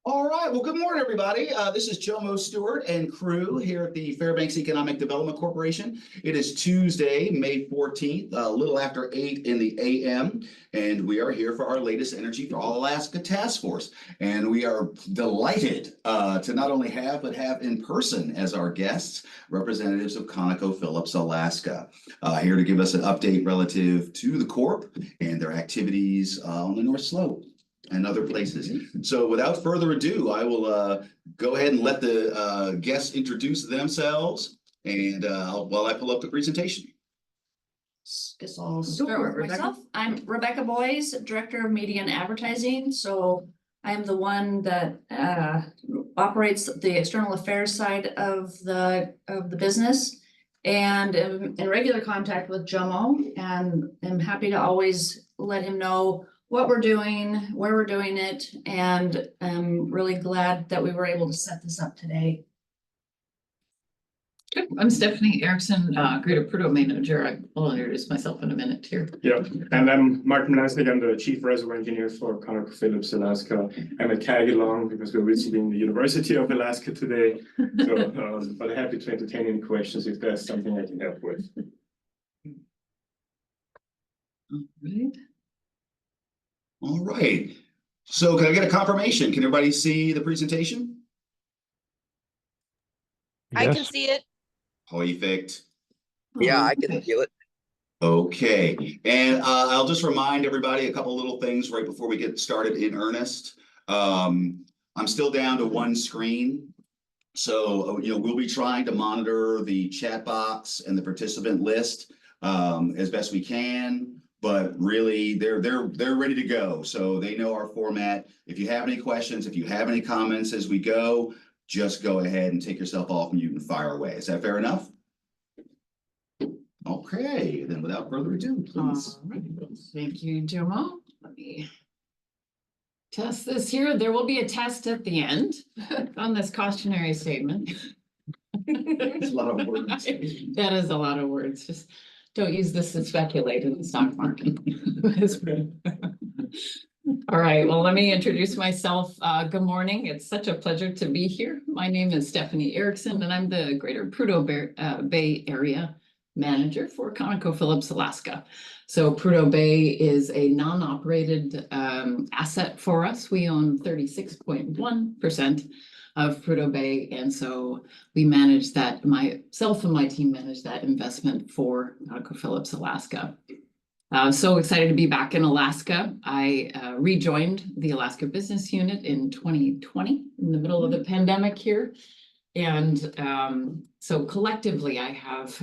All right. Well, good morning, everybody. This is Jomo Stewart and crew here at the Fairbanks Economic Development Corporation. It is Tuesday, May 14th, a little after 8 in the a.m., and we are here for our latest Energy for All Alaska Task Force. And we are delighted to not only have, but have in person as our guests, representatives of ConocoPhillips Alaska, here to give us an update relative to the Corp and their activities on the North Slope and other places. So without further ado, I will go ahead and let the guests introduce themselves and while I pull up the presentation. Guess I'll start with myself. I'm Rebecca Boyes, Director of Media and Advertising. So I am the one that operates the external affairs side of the business, and am in regular contact with Jomo, and am happy to always let him know what we're doing, where we're doing it, and I'm really glad that we were able to set this up today. Good. I'm Stephanie Erickson, Greater Prudhoe Manager. I'll introduce myself in a minute here. Yeah, and I'm Martin Nasnik. I'm the Chief Reservoir Engineer for ConocoPhillips Alaska. I'm a tag along because we're visiting the University of Alaska today. So, but happy to entertain any questions if there's something I can help with. All right. All right. So can I get a confirmation? Can everybody see the presentation? I can see it. Perfect. Yeah, I can feel it. Okay, and I'll just remind everybody a couple little things right before we get started in earnest. I'm still down to one screen. So, we'll be trying to monitor the chat box and the participant list as best we can. But really, they're ready to go. So they know our format. If you have any questions, if you have any comments as we go, just go ahead and take yourself off mute and fire away. Is that fair enough? Okay, then without further ado, please. Right. Thank you, Jomo. Let me test this here. There will be a test at the end on this cautionary statement. That's a lot of words. That is a lot of words. Just don't use this to speculate in the stock market. All right, well, let me introduce myself. Good morning. It's such a pleasure to be here. My name is Stephanie Erickson, and I'm the Greater Prudhoe Bay Area Manager for ConocoPhillips Alaska. So Prudhoe Bay is a non-operated asset for us. We own 36.1% of Prudhoe Bay, and so we manage that. Myself and my team manage that investment for ConocoPhillips Alaska. So excited to be back in Alaska. I rejoined the Alaska Business Unit in 2020 in the middle of the pandemic here, and so collectively I have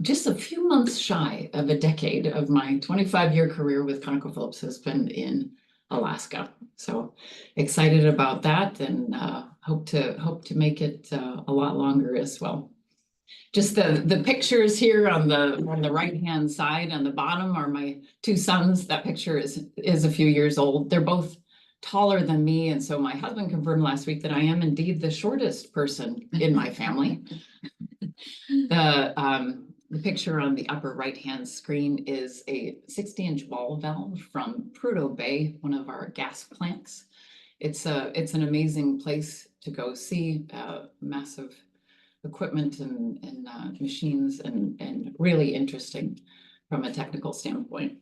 just a few months shy of a decade of my 25-year career with ConocoPhillips has been in Alaska. So excited about that, and hope to make it a lot longer as well. Just the pictures here on the right-hand side on the bottom are my two sons. That picture is a few years old. They're both taller than me, and so my husband confirmed last week that I am indeed the shortest person in my family. The picture on the upper right-hand screen is a 60-inch ball valve from Prudhoe Bay, one of our gas plants. It's an amazing place to go see, massive equipment and machines, and really interesting from a technical standpoint.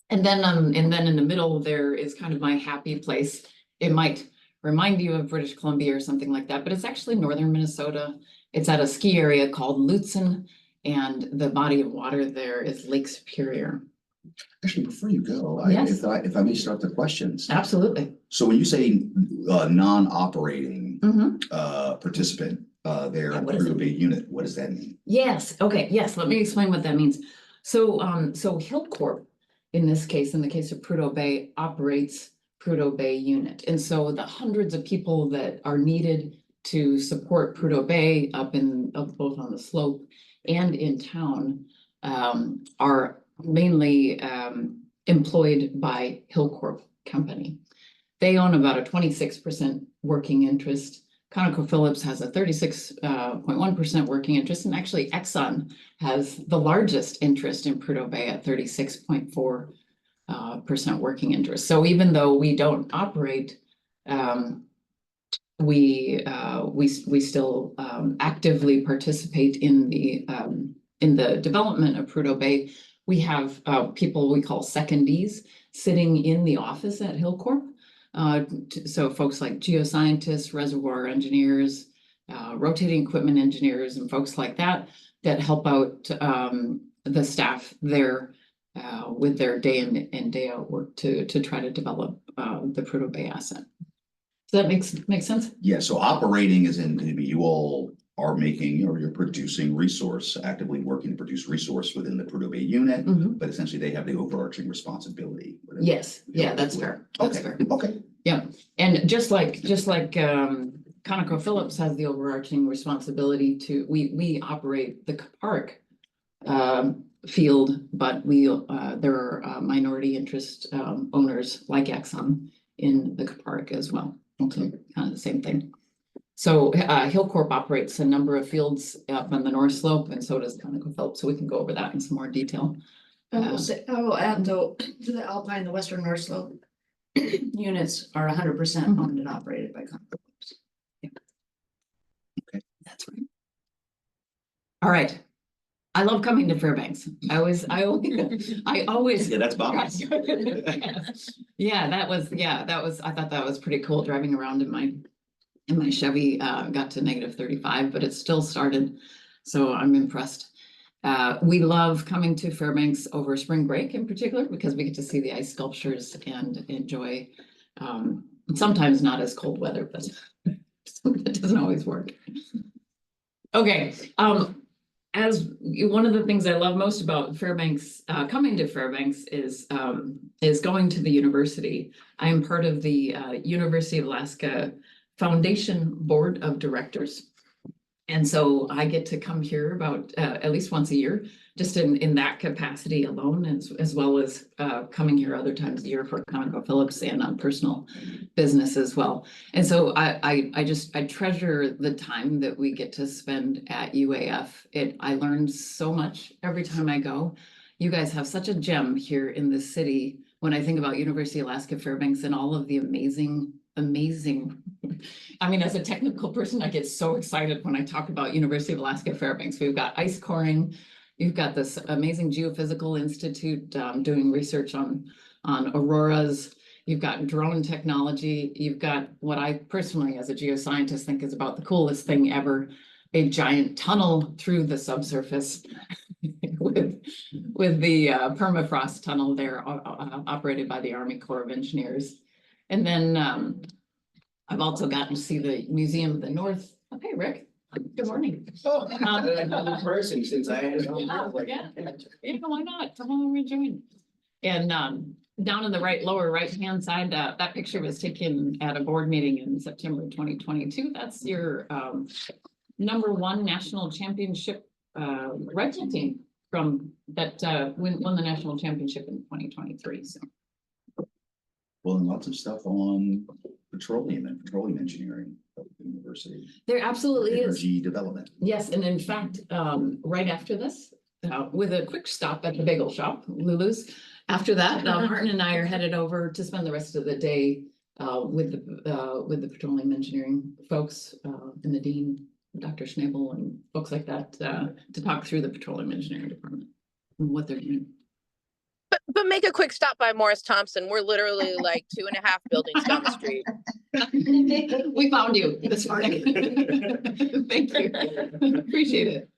And then in the middle there is kind of my happy place. It might remind you of British Columbia or something like that, but it's actually northern Minnesota. It's at a ski area called Lutsen, and the body of water there is Lake Superior. Actually, before you go, Yes. if I may start the questions. Absolutely. So when you say non-operating participant there in the Prudhoe Bay unit, what does that mean? Yes. Okay. Yes. Let me explain what that means. So, Hillcorp, in this case, in the case of Prudhoe Bay, operates Prudhoe Bay unit, and so the hundreds of people that are needed to support Prudhoe Bay up both on the slope and in town are mainly employed by Hillcorp Company. They own about a 26% working interest. ConocoPhillips has a 36.1% working interest, and actually Exxon has the largest interest in Prudhoe Bay at 36.4% working interest. So even though we don't operate we still actively participate in the development of Prudhoe Bay. We have people we call secondees sitting in the office at Hillcorp. So folks like geoscientists, reservoir engineers, rotating equipment engineers, and folks like that help out the staff there with their day in and day out work to try to develop the Prudhoe Bay asset. Does that make sense? Yeah, so operating is in, you all are making, or you're producing resource, actively working to produce resource within the Prudhoe Bay unit, Mhm. but essentially they have the overarching responsibility. Yes, yeah, that's fair. That's Okay, fair. okay. Yeah, and just like ConocoPhillips has the overarching responsibility to, we operate the park field, but there are minority interest owners like Exxon in the park as well. Okay. Kind of the same thing. So Hillcorp operates a number of fields up on the North Slope, and so does ConocoPhillips. So we can go over that in some more detail. I will add though, to the Alpine, the Western North Slope units are 100% owned and operated by ConocoPhillips. That's right. All right. I love coming to Fairbanks. I always. Yeah, that's Bob. Yeah, that was, I thought that was pretty cool driving around in my Chevy, got to -35, but it still started. So I'm impressed. We love coming to Fairbanks over spring break in particular, because we get to see the ice sculptures and enjoy, sometimes not as cold weather, but it doesn't always work. Okay, as one of the things I love most about Fairbanks, coming to Fairbanks is going to the university. I am part of the University of Alaska Foundation Board of Directors. And so I get to come here about at least once a year, just in that capacity alone, as well as coming here other times a year for ConocoPhillips and on personal business as well. And so I treasure the time that we get to spend at UAF. I learn so much every time I go. You guys have such a gem here in this city. When I think about University of Alaska Fairbanks and all of the amazing, I mean, as a technical person, I get so excited when I talk about University of Alaska Fairbanks. We've got ice coring. You've got this amazing geophysical institute doing research on auroras. You've got drone technology. You've got what I personally, as a geoscientist, think is about the coolest thing ever, a giant tunnel through the subsurface with the permafrost tunnel there operated by the Army Corps of Engineers. And then I've also gotten to see the Museum of the North. Okay, Rick, good morning. Oh, another person since I had. Yeah, why not? Come on, rejoin. And down in the lower right-hand side, that picture was taken at a board meeting in September 2022. That's your #1 national championship rifle team from that won the national championship in 2023. So. Well, and lots of stuff on petroleum engineering at the university. There absolutely is. Energy development. Yes, and in fact, right after this, with a quick stop at the bagel shop, Lulu's. After that, Martin and I are headed over to spend the rest of the day with the petroleum engineering folks and the dean, Dr. Schnabel, and folks like that to talk through the petroleum engineering department and what they're doing. But make a quick stop by Morris Thompson. We're literally like 2.5 buildings down the street. We found you this morning. Thank you. Appreciate it.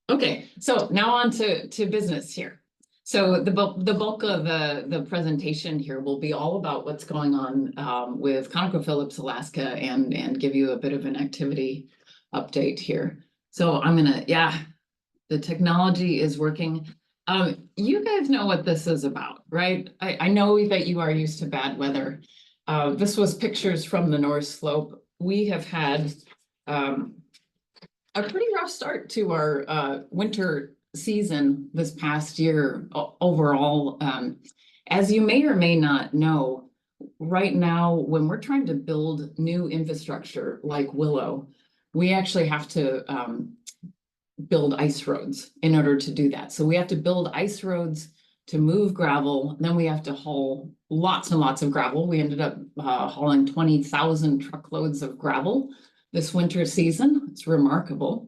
Okay, so now on to business here. So the bulk of the presentation here will be all about what's going on with ConocoPhillips Alaska and give you a bit of an activity update here. So I'm gonna, the technology is working. You guys know what this is about, right? I know that you are used to bad weather. This was pictures from the North Slope. We have had a pretty rough start to our winter season this past year overall. As you may or may not know, right now, when we're trying to build new infrastructure like Willow, we actually have to build ice roads in order to do that. So we have to build ice roads to move gravel. Then we have to haul lots and lots of gravel. We ended up hauling 20,000 truckloads of gravel this winter season. It's remarkable.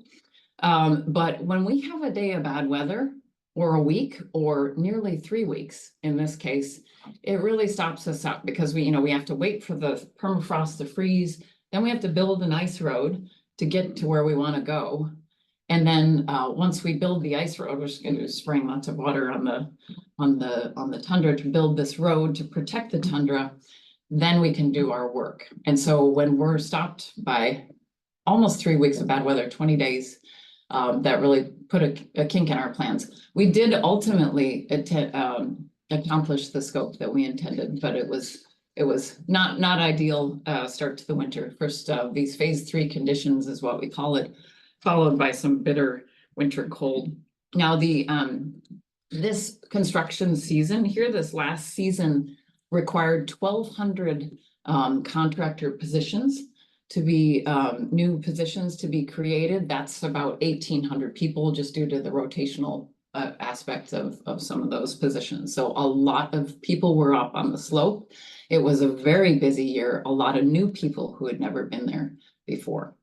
But when we have a day of bad weather, or a week, or nearly 3 weeks in this case, it really stops us up because we have to wait for the permafrost to freeze. Then we have to build an ice road to get to where we want to go. And then once we build the ice road, we're just going to spraying lots of water on the tundra to build this road to protect the tundra. Then we can do our work. And so when we're stopped by almost 3 weeks of bad weather, 20 days, that really put a kink in our plans. We did ultimately accomplish the scope that we intended, but it was not ideal start to the winter. First, these phase 3 conditions is what we call it, followed by some bitter winter cold. Now this construction season here, this last season required 1,200 contractor positions to be new positions to be created. That's about 1,800 people just due to the rotational aspects of some of those positions. So a lot of people were up on the slope. It was a very busy year, a lot of new people who had never been there before.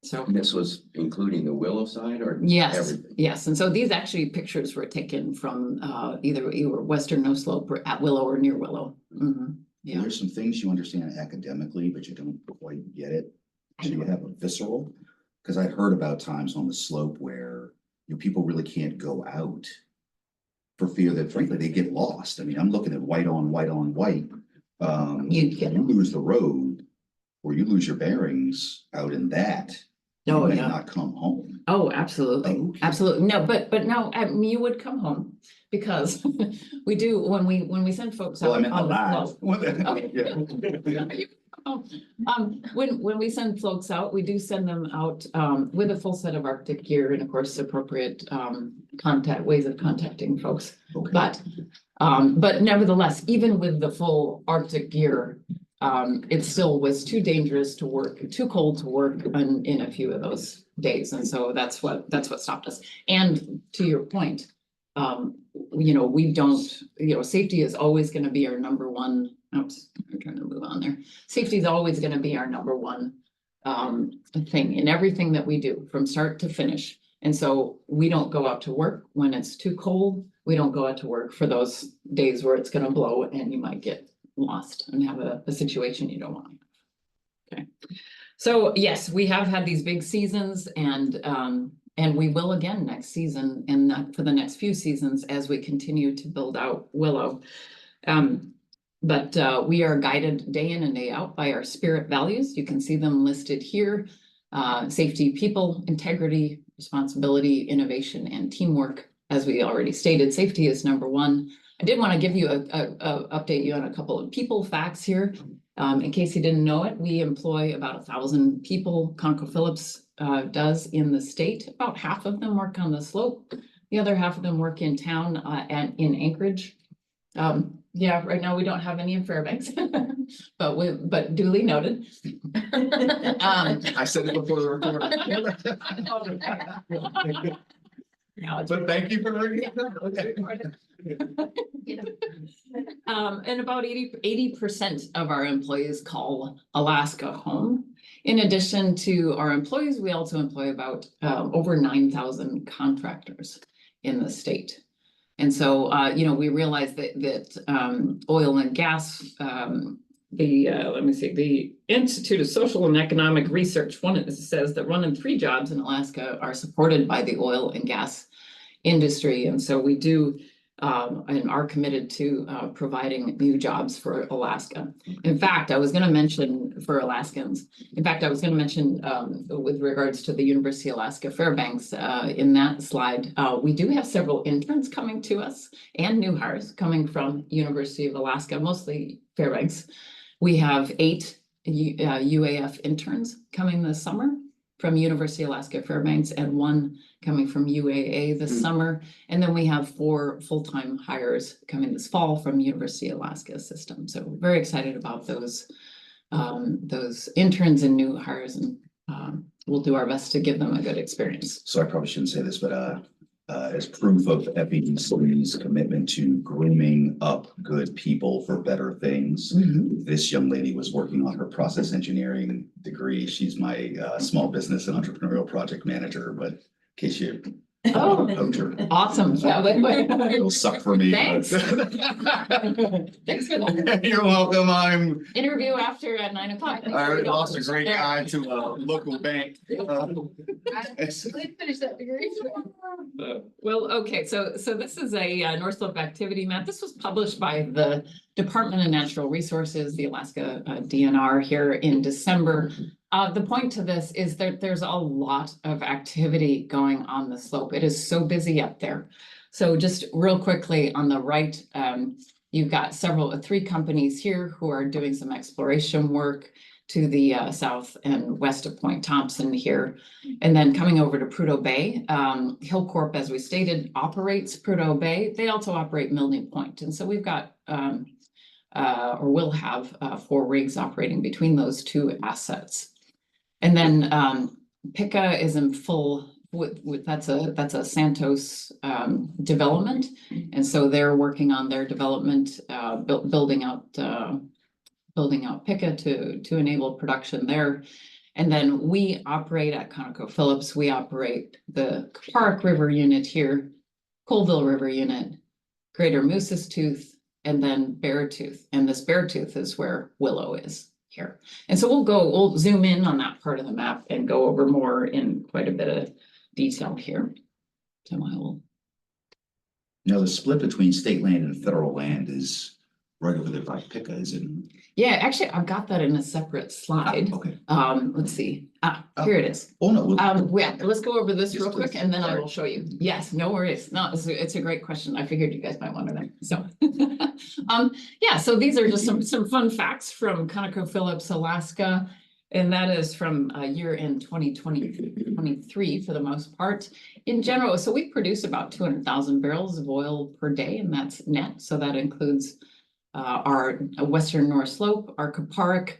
So This was including the Willow side or? yes, everything? yes. And so these actually pictures were taken from either Western No Slope or at Willow or near Willow. Yeah. There's some things you understand academically, but you don't quite get it. So you have a visceral, because I've heard about times on the slope where people really can't go out for fear that frankly they get lost. I mean, I'm looking at white on white on white. You lose the road or you lose your bearings out in that. No, you may yeah. not come home. Oh, absolutely. Okay. Absolutely. No, but no, you would come home because we do when we send folks out Well, I meant on the alive. slope. Okay. Yeah. When we send folks out, we do send them out with a full set of Arctic gear and of course appropriate ways of contacting folks. Okay. But nevertheless, even with the full Arctic gear, it still was too dangerous to work, too cold to work in a few of those days. And so that's what stopped us. And to your point, we don't, safety is always going to be our number one. Oops, I'm trying to move on there. Safety is always going to be our number one thing in everything that we do from start to finish. And so we don't go out to work when it's too cold. We don't go out to work for those days where it's going to blow and you might get lost and have a situation you don't want. Okay. So yes, we have had these big seasons and we will again next season and not for the next few seasons as we continue to build out Willow. But we are guided day in and day out by our spirit values. You can see them listed here. Safety, people, integrity, responsibility, innovation, and teamwork. As we already stated, safety is number one. I did want to give you update you on a couple of people facts here. In case you didn't know it, we employ about 1,000 people. ConocoPhillips does in the state. About half of them work on the slope. The other half of them work in town and in Anchorage. Yeah, right now we don't have any in Fairbanks, but duly noted. I said it before the recording. But thank you for learning. Okay. And about 80% of our employees call Alaska home. In addition to our employees, we also employ about over 9,000 contractors in the state. And so, we realize that oil and gas, the Institute of Social and Economic Research, says that 1 in 3 jobs in Alaska are supported by the oil and gas industry. And so we do and are committed to providing new jobs for Alaska. In fact, I was going to mention for Alaskans, with regards to the University of Alaska Fairbanks in that slide, we do have several interns coming to us and new hires coming from University of Alaska, mostly Fairbanks. We have 8 UAF interns coming this summer from University of Alaska Fairbanks and 1 coming from UAA this summer. And then we have 4 full-time hires coming this fall from University of Alaska system. So we're very excited about those interns and new hires, and we'll do our best to give them a good experience. So I probably shouldn't say this, but as proof of FEDC's commitment to grooming up good people for better things. This young lady was working on her process engineering degree. She's my small business and entrepreneurial project manager, but in case you Oh, poach her. awesome. Yeah, It'll suck for me. Thanks. but- Thanks for that. You're welcome. I'm Interview after at 9 o'clock. I lost a great guy to a local bank. Finish that degree. Well, okay, so this is a North Slope activity map. This was published by the Department of Natural Resources, the Alaska DNR here in December. The point to this is that there's a lot of activity going on the slope. It is so busy up there. So just real quickly on the right, you've got three companies here who are doing some exploration work to the south and west of Point Thompson here. And then coming over to Prudhoe Bay, Hillcorp, as we stated, operates Prudhoe Bay. They also operate Milne Point. And so we've got, or will have 4 rigs operating between those 2 assets. And then PICA is in full that's a Santos development. And so they're working on their development, building out PICA to enable production there. And then we operate at ConocoPhillips, we operate the Park River unit here, Colville River unit, Greater Moose's Tooth, and then Beartooth. And this Beartooth is where Willow is here. And so we'll zoom in on that part of the map and go over more in quite a bit of detail here. So I will. The split between state land and federal land is right over there by PICA, is it? Yeah, actually, I've got that in a separate slide. Okay. Let's see. Here it is. Oh, no. Yeah, let's go over this Yes, real quick please. and then I Sorry. will show you. Yes, no worries. No, it's a great question. I figured you guys might want to know. So, yeah, so these are just some fun facts from ConocoPhillips, Alaska. And that is from year end 2023 for the most part. In general, so we produce about 200,000 barrels of oil per day, and that's net. So that includes our Western North Slope, our Kuparuk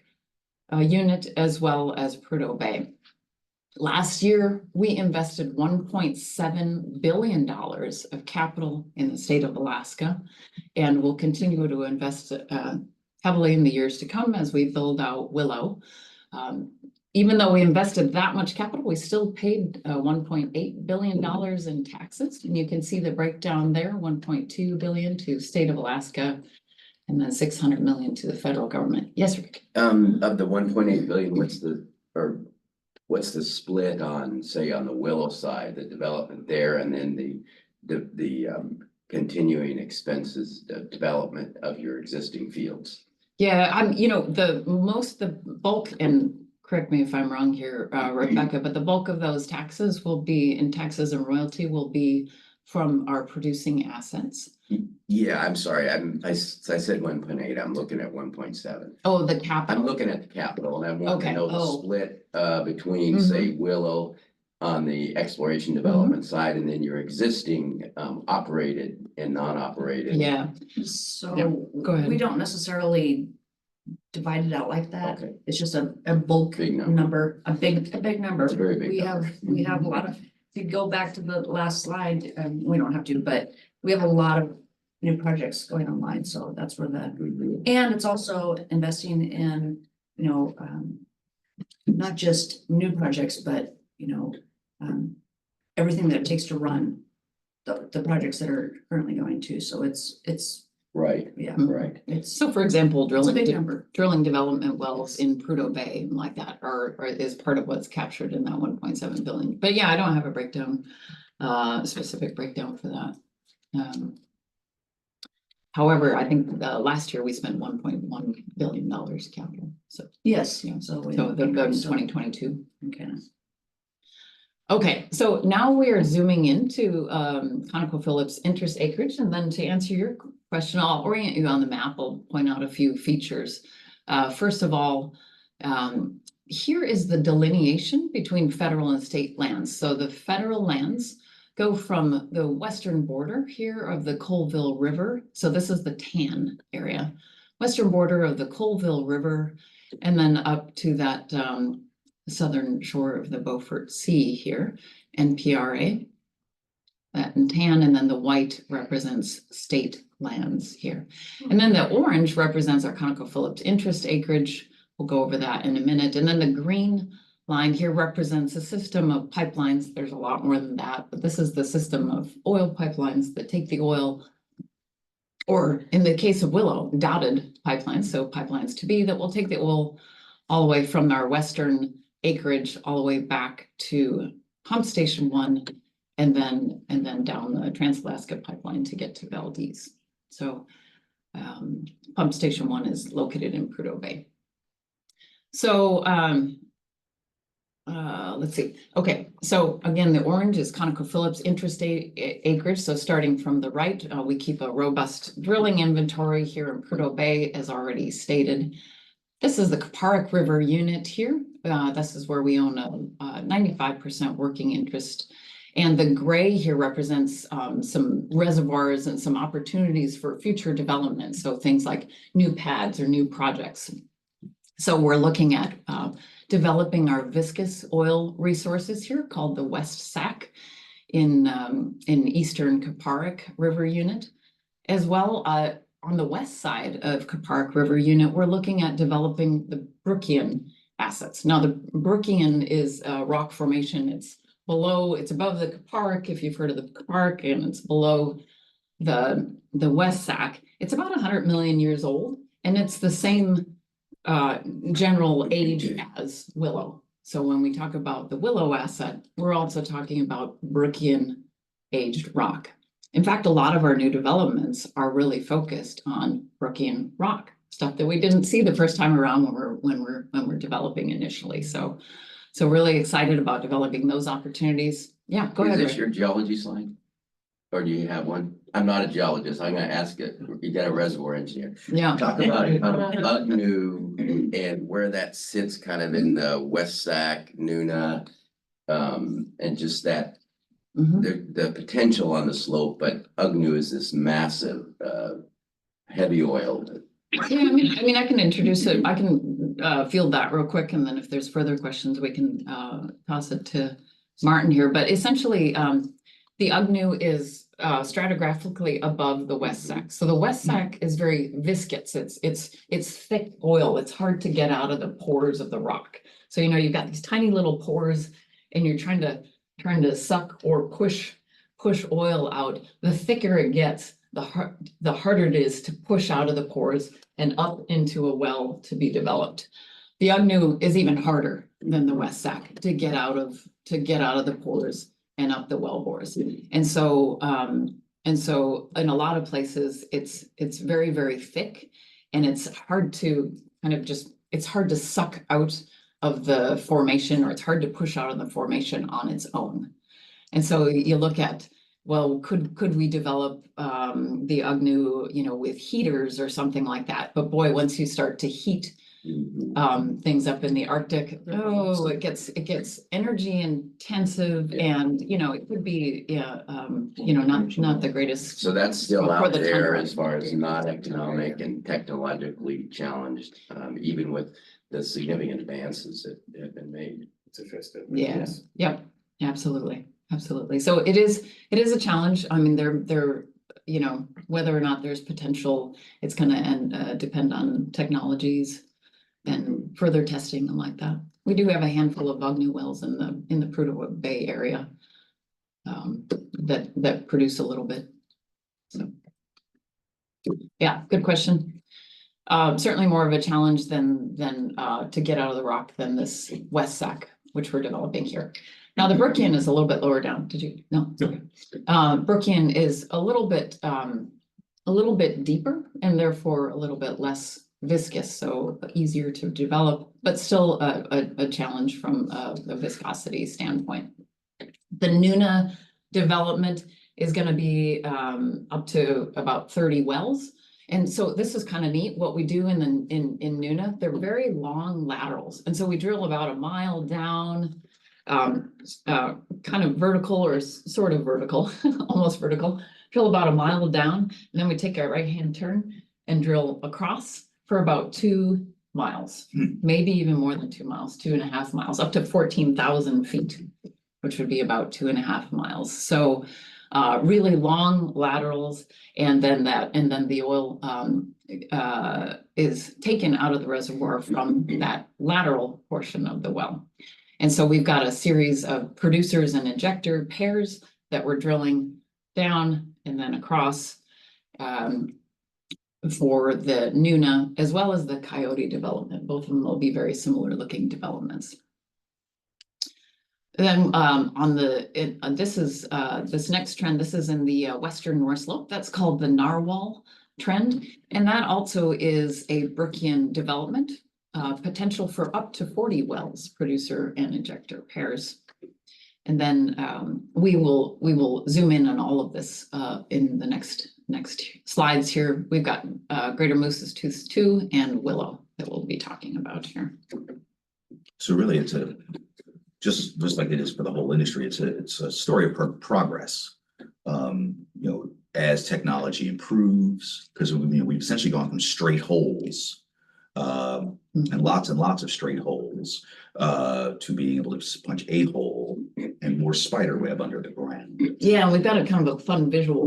unit, as well as Prudhoe Bay. Last year, we invested $1.7 billion of capital in the state of Alaska, and we'll continue to invest heavily in the years to come as we build out Willow. Even though we invested that much capital, we still paid $1.8 billion in taxes. And you can see the breakdown there, $1.2 billion to state of Alaska, and then $600 million to the federal government. Yes, Rick? Of the 1.8 billion, what's the split on, say, on the Willow side, the development there, and then the continuing expenses, the development of your existing fields? Yeah, the bulk, and correct me if I'm wrong here, Rebecca, but the bulk of those taxes will be, in taxes and royalty, will be from our producing assets. Yeah, I'm sorry, I said 1.8, I'm looking at 1.7. Oh, the capital. I'm looking at the capital and I want to Okay. know the Oh. split between, say, Willow on the exploration development side, and then your existing operated and non-operated. Yeah, So go ahead. we don't necessarily divide it out like that. Okay. It's just a bulk Big number. number, a big number. It's a very big number. We have a lot of, if you go back to the last slide, we don't have to, but we have a lot of new projects going online, so that's where and it's also investing in, not just new projects, but, everything that it takes to run the projects that are currently going to, so it's, Right, yeah, right. it's so for example, a big number. drilling development wells in Prudhoe Bay like that are is part of what's captured in that 1.7 billion. But yeah, I don't have a breakdown, specific breakdown for that. However, I think last year we spent $1.1 billion capital. So Yes, yeah, so. that was 2022. Okay. Okay, so now we are zooming into ConocoPhillips interest acreage, and then to answer your question, I'll orient you on the map. I'll point out a few features. First of all, here is the delineation between federal and state lands. So the federal lands go from the western border here of the Colville River. So this is the tan area, western border of the Colville River, and then up to that southern shore of the Beaufort Sea here, NPRA. that in tan, and then the white represents state lands here. And then the orange represents our ConocoPhillips interest acreage. We'll go over that in a minute. And then the green line here represents a system of pipelines. There's a lot more than that, but this is the system of oil pipelines that take the oil, or in the case of Willow, dotted pipelines, so pipelines to be that will take the oil all the way from our western acreage all the way back to Pump Station 1, and then down the Trans-Alaska Pipeline to get to Valdez. So Pump Station 1 is located in Prudhoe Bay. So let's see. Okay, so again, the orange is ConocoPhillips interest acreage. So starting from the right, we keep a robust drilling inventory here in Prudhoe Bay, as already stated. This is the Kapparik River unit here. This is where we own a 95% working interest. And the gray here represents some reservoirs and some opportunities for future development. So things like new pads or new projects. So we're looking at developing our viscous oil resources here called the West Sac in eastern Kapparik River unit. As well, on the west side of Kapparik River unit, we're looking at developing the Brookian assets. Now, the Brookian is a rock formation. It's above the Kapparik, if you've heard of the Kapparik, and it's below the West Sac. It's about 100 million years old, and it's the same general age as Willow. So when we talk about the Willow asset, we're also talking about Brookian aged rock. In fact, a lot of our new developments are really focused on Brookian rock, stuff that we didn't see the first time around when we're developing initially. So really excited about developing those opportunities. Yeah, go ahead. Is this your geology slide? Or do you have one? I'm not a geologist. I'm gonna ask it. You got a reservoir engineer. Yeah. Talk about Ugnu and where that sits kind of in the West Sac, Nuna, and just that the potential on the slope, but Ugnu is this massive heavy oil. Yeah, I mean, I can introduce it. I can field that real quick, and then if there's further questions, we can toss it to Martin here. But essentially, the Ugnu is stratigraphically above the West Sac. So the West Sac is very viscous. It's thick oil. It's hard to get out of the pores of the rock. So you've got these tiny little pores, and you're trying to suck or push oil out. The thicker it gets, the harder it is to push out of the pores and up into a well to be developed. The Ugnu is even harder than the West Sac to get out of the pores and up the well bores. And so in a lot of places, it's very, very thick, and it's hard to it's hard to suck out of the formation, or it's hard to push out of the formation on its own. And so you look at, well, could we develop the Ugnu, with heaters or something like that? But boy, once you start to heat things up in the Arctic, it gets energy intensive, and it could be not the greatest. So that's still for out the there tundra. as far as not economic and technologically challenged, even with the significant advances that have been made. It's a first step. Yes. Yep. Absolutely. So it is a challenge. I mean, they're whether or not there's potential, it's going to depend on technologies and further testing and like that. We do have a handful of Ugnu wells in the Prudhoe Bay area that produce a little bit. So yeah, good question. Certainly more of a challenge than to get out of the rock than this West Sac, which we're developing here. Now the Brookian is a little bit lower down. Did you? No. Okay. Brookian is a little bit deeper, and therefore a little bit less viscous, so easier to develop, but still a challenge from a viscosity standpoint. The Nuna development is going to be up to about 30 wells. And so this is kind of neat. What we do in Nuna, they're very long laterals. And so we drill about a mile down, kind of vertical or sort of vertical, almost vertical, drill about a mile down, and then we take a right-hand turn and drill across for about 2 miles, maybe even more than 2 miles, 2.5 miles, up to 14,000 feet, which would be about 2.5 miles. So really long laterals, and then the oil is taken out of the reservoir from that lateral portion of the well. And so we've got a series of producers and injector pairs that we're drilling down and then across for the Nuna, as well as the Coyote development. Both of them will be very similar looking developments. Then this next trend, this is in the western North Slope. That's called the Narwhal trend. And that also is a Brookian development, potential for up to 40 wells, producer and injector pairs. And then we will zoom in on all of this in the next slides here. We've got Greater Moose's Tooth 2 and Willow that we'll be talking about here. So really, it's just like it is for the whole industry. It's a story of progress. As technology improves, because we've essentially gone from straight holes and lots of straight holes to being able to punch a hole and more spider web under the ground. Yeah, we've got a kind of a fun visual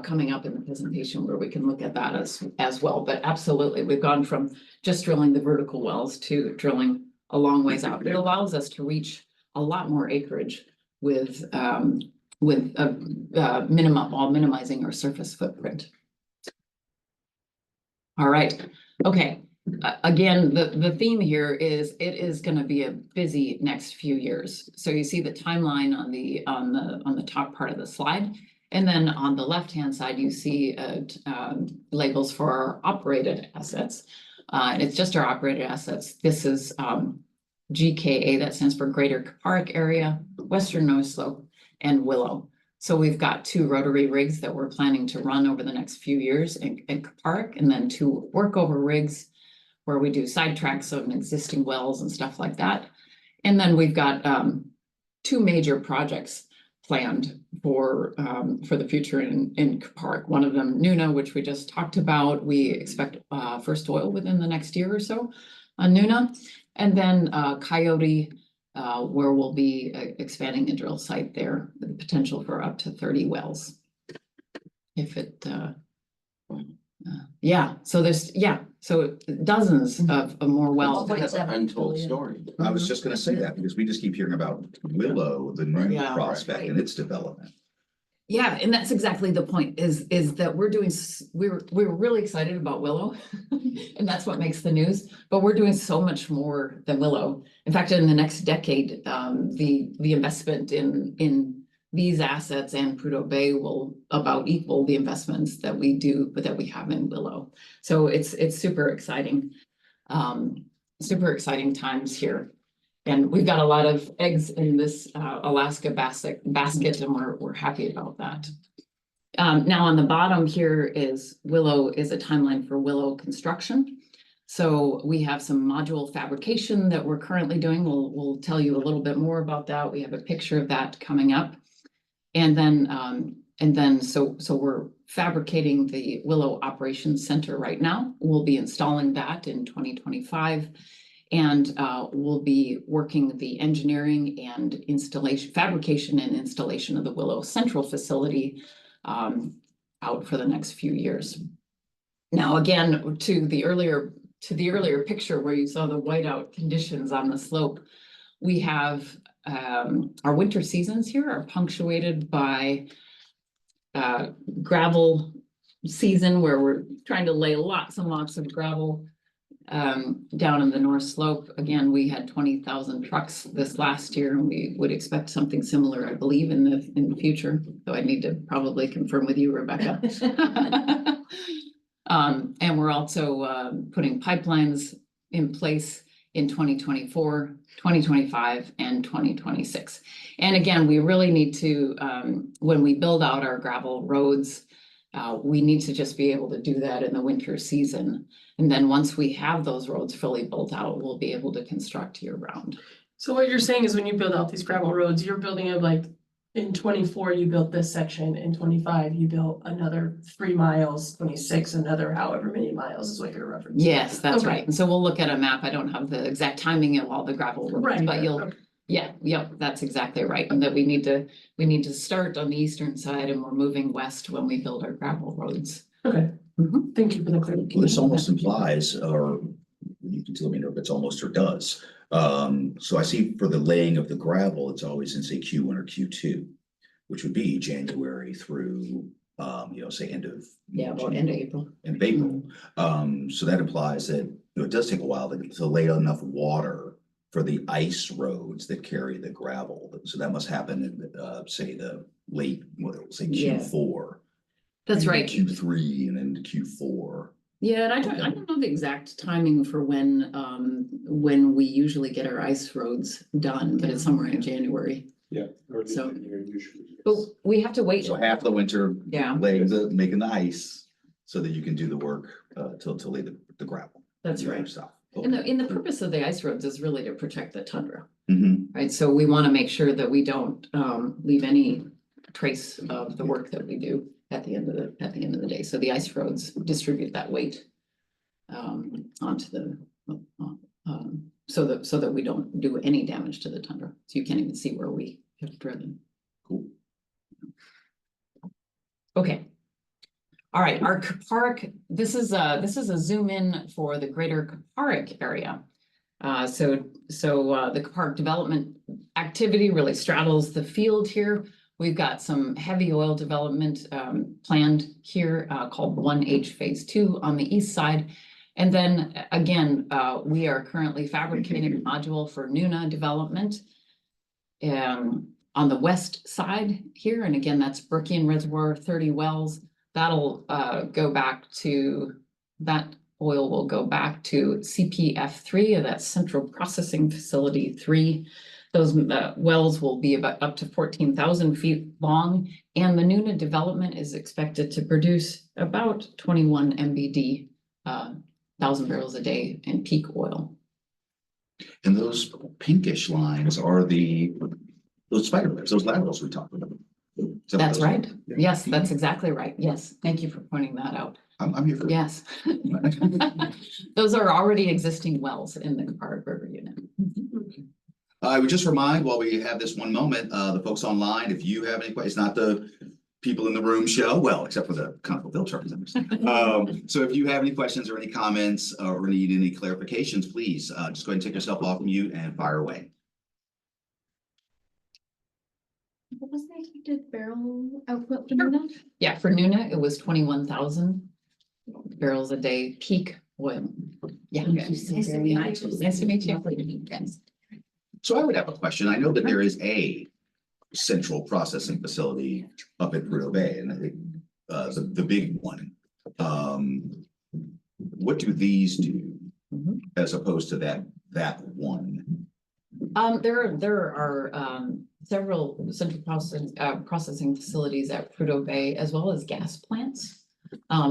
coming up in the presentation where we can look at that as well. But absolutely, we've gone from just drilling the vertical wells to drilling a long ways out. It allows us to reach a lot more acreage with minimum, while minimizing our surface footprint. All right, okay. Again, the theme here is it is going to be a busy next few years. So you see the timeline on the top part of the slide, and then on the left-hand side you see labels for our operated assets. And it's just our operated assets. This is GKA, that stands for Greater Kuparuk Area, Western North Slope, and Willow. So we've got 2 rotary rigs that we're planning to run over the next few years in Kuparuk, and then 2 workover rigs where we do sidetracks of existing wells and stuff like that. And then we've got 2 major projects planned for the future in Kuparuk. One of them, Nuna, which we just talked about. We expect first oil within the next year or so on Nuna. And then Coyote, where we'll be expanding the drill site there, with the potential for up to 30 wells. If it, so dozens of more wells. That's an untold story. I was just going to say that because we just keep hearing about Willow, the new Yeah, prospect, right. and its development. Yeah, and that's exactly the point, is that we're really excited about Willow, and that's what makes the news, but we're doing so much more than Willow. In fact, in the next decade, the investment in these assets and Prudhoe Bay will about equal the investments that we have in Willow. So it's super exciting times here. And we've got a lot of eggs in this Alaska basket, and we're happy about that. Now on the bottom here is Willow, is a timeline for Willow construction. So we have some module fabrication that we're currently doing. We'll tell you a little bit more about that. We have a picture of that coming up. And then so we're fabricating the Willow Operations Center right now. We'll be installing that in 2025. And we'll be working the engineering and fabrication and installation of the Willow Central facility out for the next few years. Now, again, to the earlier picture where you saw the whiteout conditions on the slope, we have our winter seasons here are punctuated by gravel season, where we're trying to lay lots and lots of gravel down in the North Slope. Again, we had 20,000 trucks this last year, and we would expect something similar, I believe, in the future. Though I need to probably confirm with you, Rebecca. And we're also putting pipelines in place in 2024, 2025, and 2026. And again, we really need to, when we build out our gravel roads, we need to just be able to do that in the winter season. And then once we have those roads fully built out, we'll be able to construct year round. So what you're saying is when you build out these gravel roads, you're building it like in 24, you built this section, in 25, you built another 3 miles, 26, another however many miles is what you're referencing. Yes, that's Okay. right. And so we'll look at a map. I don't have the exact timing of all the gravel roads, Right, but Yeah, yep, that's exactly right. And that we need to start on the eastern side and we're moving west when we build our gravel roads. Okay, Mhm. thank you for the Well, clarification. this almost implies, or you can tell me if it's almost or does. So I see for the laying of the gravel, it's always in say Q1 or Q2, which would be January through, say end of. Yeah, well, end of April. End of April. So that implies that, it does take a while to lay enough water for the ice roads that carry the gravel. So that must happen in, say the late, say Yeah. Q4. That's maybe right. Q3 and then Q4. Yeah, and I don't know the exact timing for when we usually get our ice roads done, but it's somewhere in January. Yeah. early So- in the year usually. But we have to wait. So half the winter, Yeah, making the ice so that you can do the work to lay the gravel. that's the other right. stuff. And the purpose of the ice roads is really to protect the tundra, Mhm. right? So we want to make sure that we don't leave any trace of the work that we do at the end of the day. So the ice roads distribute that weight onto the so that we don't do any damage to the tundra. So you can't even see where we have driven. Cool. Okay. All right, our Kaparic, this is a zoom in for the greater Kaparic area. So the Kaparic development activity really straddles the field here. We've got some heavy oil development planned here called 1H Phase 2 on the east side. And then again, we are currently fabricating a module for Nuna development on the west side here. And again, that's Brookian Reservoir, 30 wells. That'll go back to, that oil will go back to CPF3, that's Central Processing Facility 3. Those wells will be about up to 14,000 feet long, and the Nuna development is expected to produce about 21 MBD, 1,000 barrels a day in peak oil. And those pinkish lines are those spider webs, those laterals we talked about. That's right. Yeah. Yes, that's exactly right. Yes, thank you for pointing that out. I'm here for. Yes. Those are already existing wells in the Kaparic River unit. I would just remind, while we have this one moment, the folks online, if you have any questions, not the people in the room show, well, except for the ConocoPhillips representatives. So if you have any questions or any comments or need any clarifications, please just go ahead and take yourself off mute and fire away. What was the expected barrel output for Nuna? Yeah, for Nuna, it was 21,000 barrels a day peak oil. Yeah. Nice to meet you. Nice to meet you. Yes. So I would have a question. I know that there is a central processing facility up at Prudhoe Bay, and I think the big one. What do these do as opposed to that one? There are several central processing facilities at Prudhoe Bay, as well as gas plants.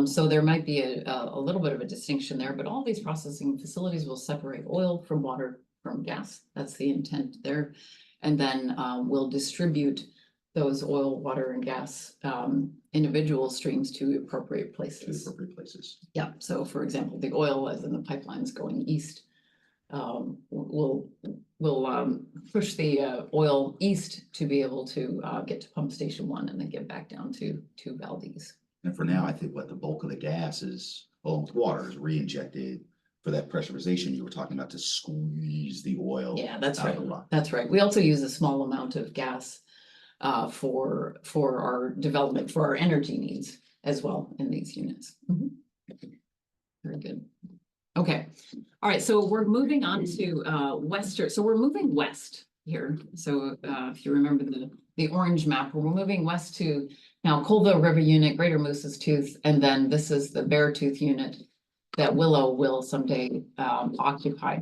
So there might be a little bit of a distinction there, but all these processing facilities will separate oil from water from gas. That's the intent there. And then we'll distribute those oil, water, and gas individual streams to appropriate places. Yeah, so for example, the oil, as in the pipelines going east, we'll push the oil east to be able to get to pump station 1 and then get back down to Valdez. And for now, I think what the bulk of the gas is, water is re-injected for that pressurization you were talking about to squeeze the oil. Yeah, that's out right. of the rock. That's right. We also use a small amount of gas for our development, for our energy needs as well in these units. Very good. Okay. All right. So we're moving on to western. So we're moving west here. So if you remember the orange map, we're moving west to now Colville River Unit, Greater Moose's Tooth, and then this is the Beartooth Unit that Willow will someday occupy.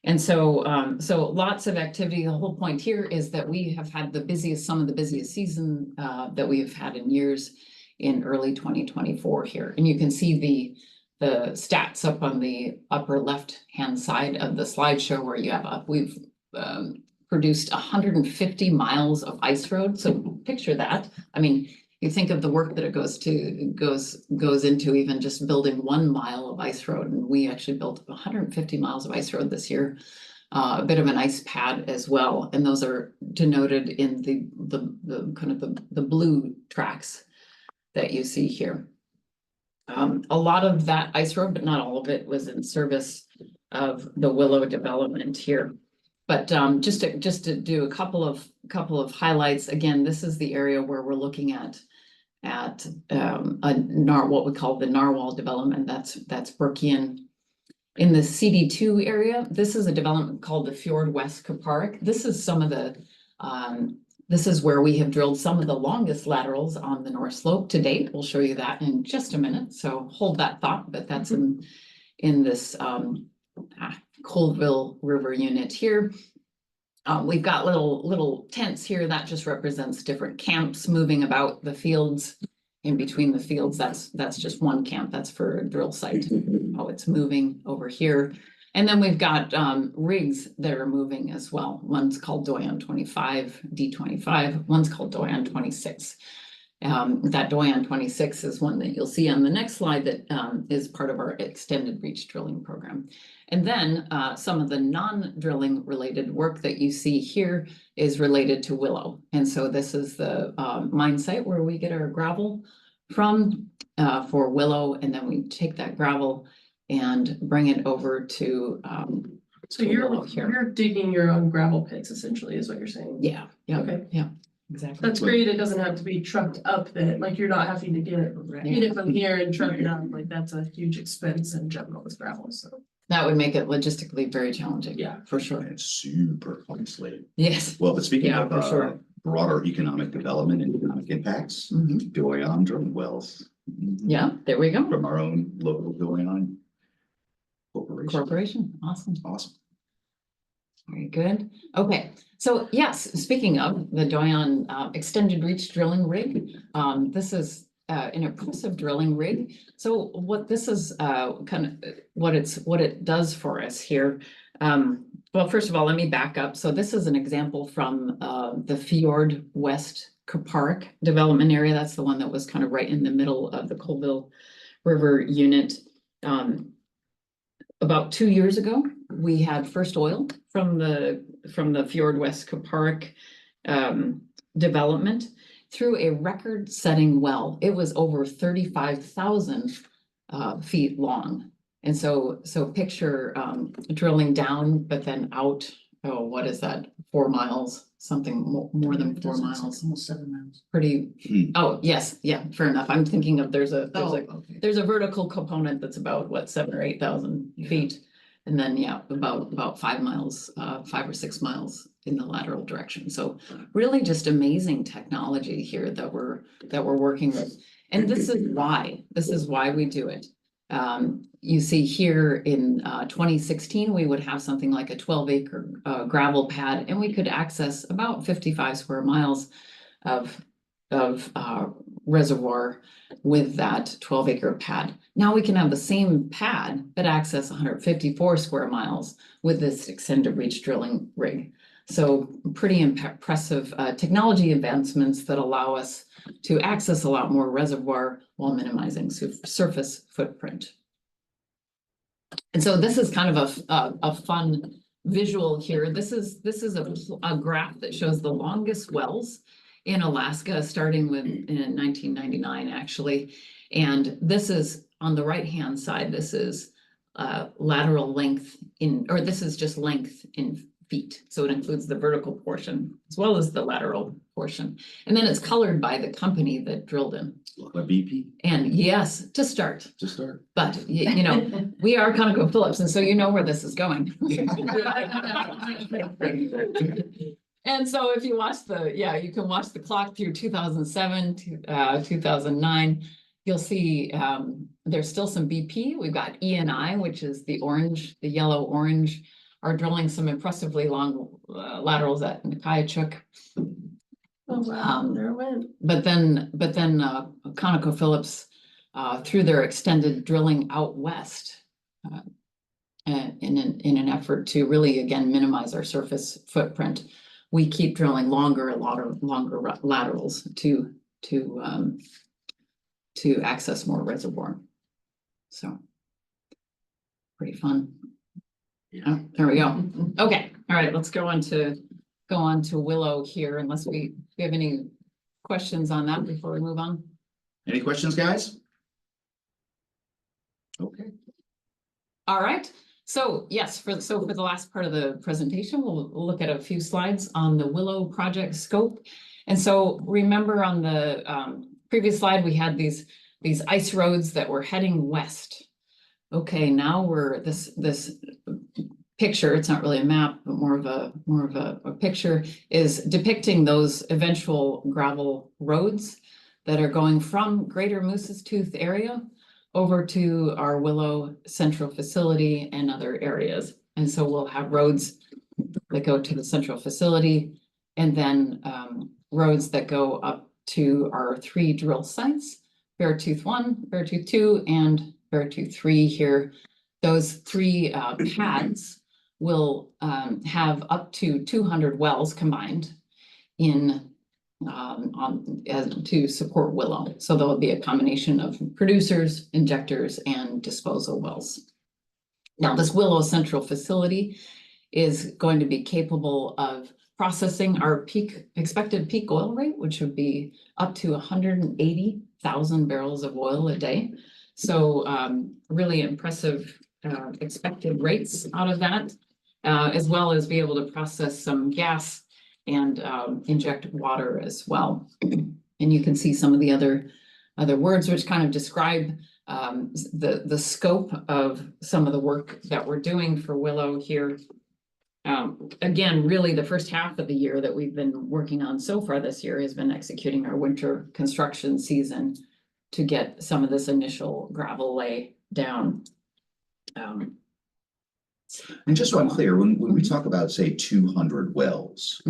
And so so lots of activity. The whole point here is that we have had some of the busiest season that we have had in years in early 2024 here. And you can see the stats up on the upper left-hand side of the slideshow where you have we've produced 150 miles of ice road. So picture that. I mean, you think of the work that it goes into even just building 1 mile of ice road, and we actually built 150 miles of ice road this year. a bit of an ice pad as well, and those are denoted in the kind of the blue tracks that you see here. A lot of that ice road, but not all of it, was in service of the Willow development here. But just to do a couple of highlights, again, this is the area where we're looking at what we call the narwhal development. That's Burkean. In the CD2 area, this is a development called the Fjord West Kaparik. This is some of the this is where we have drilled some of the longest laterals on the North Slope to date. We'll show you that in just a minute, so hold that thought, but that's in this Colville River unit here. We've got little tents here that just represents different camps moving about the fields. In between the fields, that's just one camp. That's for a drill site. Oh, it's moving over here. And then we've got rigs that are moving as well. One's called Doyon 25, D25. One's called Doyon 26. That Doyon 26 is one that you'll see on the next slide that is part of our extended reach drilling program. And then some of the non-drilling related work that you see here is related to Willow. And so this is the mine site where we get our gravel from for Willow, and then we take that gravel and bring it over to So you're digging your own gravel pits essentially is what you're saying? yeah, Okay. yeah, exactly. That's great. It doesn't have to be trucked up then, like you're not having to get it from here and truck it up. Like that's a huge expense in general with gravel, so. That would make it logistically very challenging. Yeah. For sure. It's super costly. Yes. Well, but speaking Yeah, of for sure. broader economic development and economic impacts, Mhm. Doyon drilling wells. Yeah, there we go. From our own local Doyon corporation. Awesome. Awesome. Very good. Okay, so yes, speaking of the Doyon extended reach drilling rig, this is an impressive drilling rig. So what this is kind of what it does for us here. Well, first of all, let me back up. So this is an example from the Fjord West Kaparik development area. That's the one that was kind of right in the middle of the Colville River unit. About 2 years ago, we had first oil from the Fjord West Kaparik development through a record-setting well. It was over 35,000 feet long. And so picture drilling down, but then out, oh, what is that? 4 miles, something more than 4 miles. Almost 7 miles. Pretty, oh, yes, yeah, fair enough. I'm thinking of there's a Okay. there's a vertical component that's about what, 7,000 or 8,000 feet. And then, yeah, about 5 miles, 5 or 6 miles in the lateral direction. So really just amazing technology here that we're working with. And this is why we do it. You see here in 2016, we would have something like a 12-acre gravel pad, and we could access about 55 square miles of reservoir with that 12-acre pad. Now we can have the same pad but access 154 square miles with this extended reach drilling rig. So pretty impressive technology advancements that allow us to access a lot more reservoir while minimizing surface footprint. And so this is kind of a fun visual here. This is a graph that shows the longest wells in Alaska, starting with in 1999, actually. And this is on the right-hand side. This is lateral length this is just length in feet. So it includes the vertical portion as well as the lateral portion. And then it's colored by the company that drilled in. A BP And yes, to start. to start. But you know, we are ConocoPhillips, and so you know where this is going. And so if you watch you can watch the clock through 2007 to 2009. You'll see there's still some BP. We've got E&I, which is the yellow orange, are drilling some impressively long laterals at Nikayachuk. Oh, wow, there it went. But then ConocoPhillips, through their extended drilling out west, in an effort to really, again, minimize our surface footprint, we keep drilling longer laterals to access more reservoir. So pretty fun. Oh, there we go. Okay, all right, let's go on to Willow here, unless we have any questions on that before we move on. Any questions, guys? Okay. All right, so yes, for the last part of the presentation, we'll look at a few slides on the Willow Project scope. And so remember on the previous slide, we had these ice roads that were heading west. Okay, now we're this picture, it's not really a map, but more of a picture, is depicting those eventual gravel roads that are going from Greater Moose's Tooth area over to our Willow Central Facility and other areas. And so we'll have roads that go to the central facility, and then roads that go up to our 3 drill sites, Beartooth 1, Beartooth 2, and Beartooth 3 here. Those 3 pads will have up to 200 wells combined in to support Willow. So there'll be a combination of producers, injectors, and disposal wells. Now, this Willow Central Facility is going to be capable of processing our expected peak oil rate, which would be up to 180,000 barrels of oil a day. So really impressive expected rates out of that, as well as be able to process some gas and inject water as well. And you can see some of the other words which kind of describe the scope of some of the work that we're doing for Willow here. Again, really the first half of the year that we've been working on so far this year has been executing our winter construction season to get some of this initial gravel lay down. And just so I'm clear, when we talk about, say, 200 wells,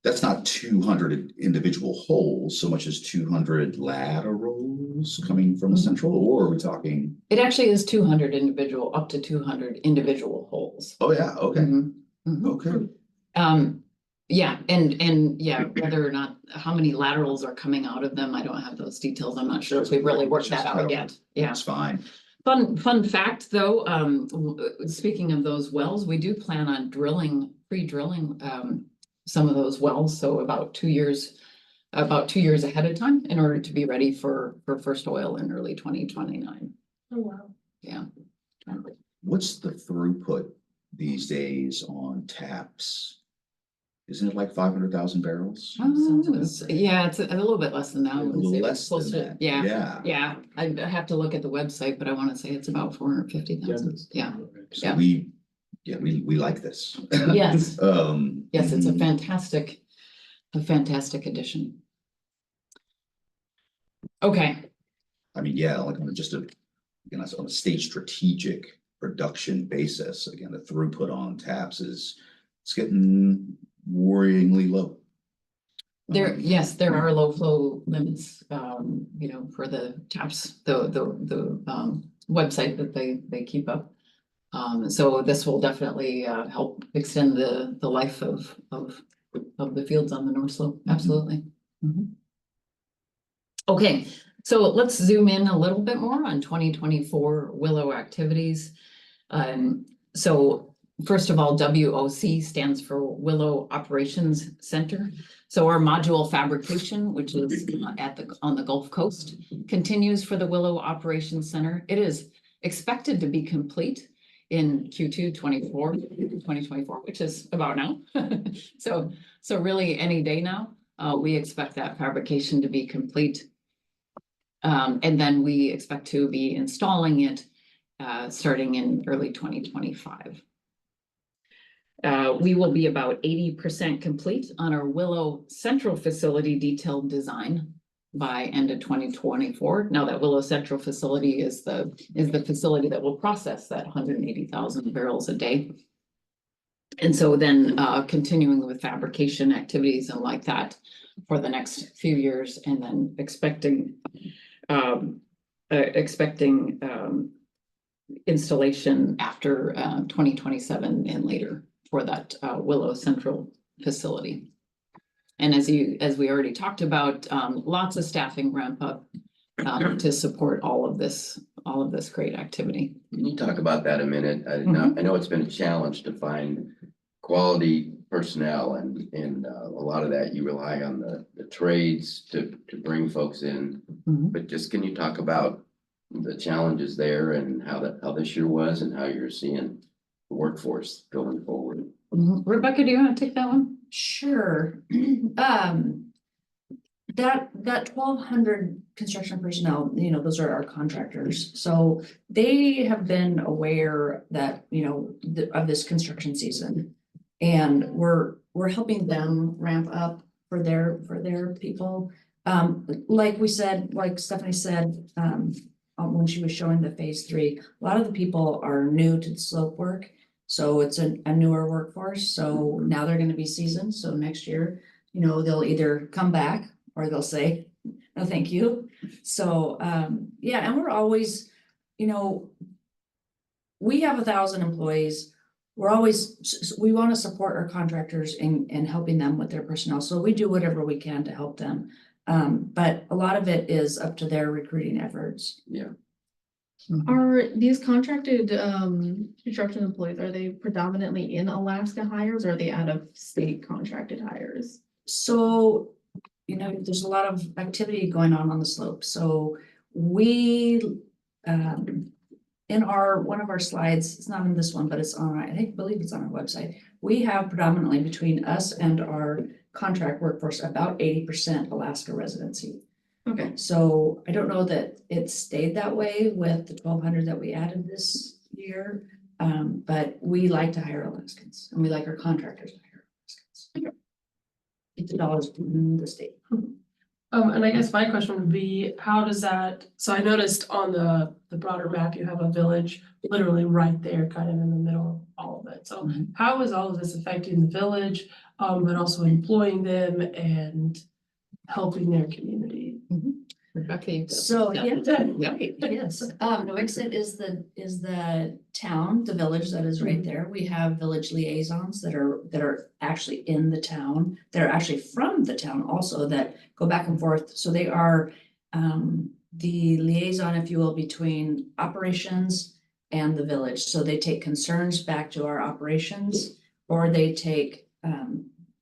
that's not 200 individual holes so much as 200 laterals coming from Central, or are we talking? It actually is 200 up to 200 individual holes. Oh, yeah, okay. Okay. Yeah, and yeah, whether or not, how many laterals are coming out of them, I don't have those details. I'm not sure if we've really worked that out yet. Yeah. That's fine. Fun fact though, speaking of those wells, we do plan on pre-drilling some of those wells. So about 2 years ahead of time in order to be ready for first oil in early 2029. Oh, wow. Yeah. What's the throughput these days on taps? Isn't it like 500,000 barrels? Yeah, it's a little bit less than that. A little less than that. Yeah. I have to look at the website, but I want to say it's about 450,000. Yeah. So we like this. Yes. Yes, it's a fantastic addition. Okay. I mean, yeah, like on on a state strategic production basis, again, the throughput on taps it's getting worryingly low. There are low flow limits, for the taps, the website that they keep up. So this will definitely help extend the life of the fields on the North Slope. Absolutely. Okay, so let's zoom in a little bit more on 2024 Willow activities. So first of all, WOC stands for Willow Operations Center. So our module fabrication, which is on the Gulf Coast, continues for the Willow Operations Center. It is expected to be complete in Q2 2024, which is about now. So really any day now, we expect that fabrication to be complete. And then we expect to be installing it starting in early 2025. We will be about 80% complete on our Willow Central Facility detailed design by end of 2024. Now that Willow Central Facility is the facility that will process that 180,000 barrels a day. And so then continuing with fabrication activities and like that for the next few years, and then expecting installation after 2027 and later for that Willow Central facility. And as we already talked about, lots of staffing ramp up to support all of this all of this great activity. Can you talk about that a minute? I know it's been a challenge to find quality personnel and a lot of that you rely on the trades to bring folks in. Mhm. But just can you talk about the challenges there and how this year was and how you're seeing the workforce going forward? Rebecca, do you want to take that one? Sure. That 1,200 construction personnel, you know, those are our contractors. So they have been aware that, you know, of this construction season. And we're helping them ramp up for their people. Like we said, like Stephanie said, when she was showing the phase 3, a lot of the people are new to the slope work. So it's a newer workforce. So now they're gonna be seasoned. So next year, you know, they'll either come back or they'll say, no, thank you. So, yeah, and we're always, you know, we have 1,000 employees. We want to support our contractors in helping them with their personnel. So we do whatever we can to help them. But a lot of it is up to their recruiting efforts. Yeah. Are these contracted construction employees, are they predominantly in Alaska hires or are they out of state contracted hires? So, you know, there's a lot of activity going on the slope. So we, in one of our slides, it's not in this one, but it's on, I believe it's on our website. We have predominantly between us and our contract workforce about 80% Alaska residency. Okay. So I don't know that it stayed that way with the 1,200 that we added this year. But we like to hire Alaskans and we like our contractors to hire Alaskans. Okay. Get the dollars in the state. And I guess my question would be, how does that, so I noticed on the broader map, you have a village literally right there, kind of in the middle of all of it. So how is all of this affecting the village, but also employing them and helping their community? Rebecca, you got So, that? yeah, right, yes. Erickson is the town, the village that is right there. We have village liaisons that are actually in the town. They're actually from the town also that go back and forth. So they are the liaison, if you will, between operations and the village. So they take concerns back to our operations, or they take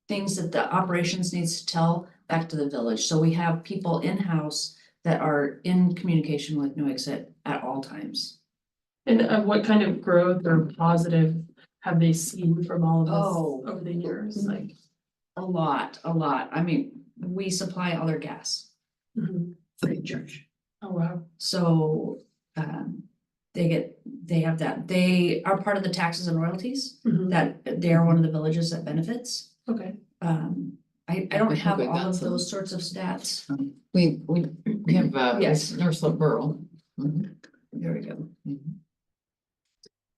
things that the operations needs to tell back to the village. So we have people in-house that are in communication with Noixit at all times. And what kind of growth or positive have they seen from all of Oh. this over the years? Like, A lot. I mean, we supply all their gas free of charge. oh, wow. So they have that. They are part of the taxes and royalties that they are one of the villages that benefits. Okay. I don't think have we've all got of some. those sorts of stats. We have Yes. North Slope Borough. There we go.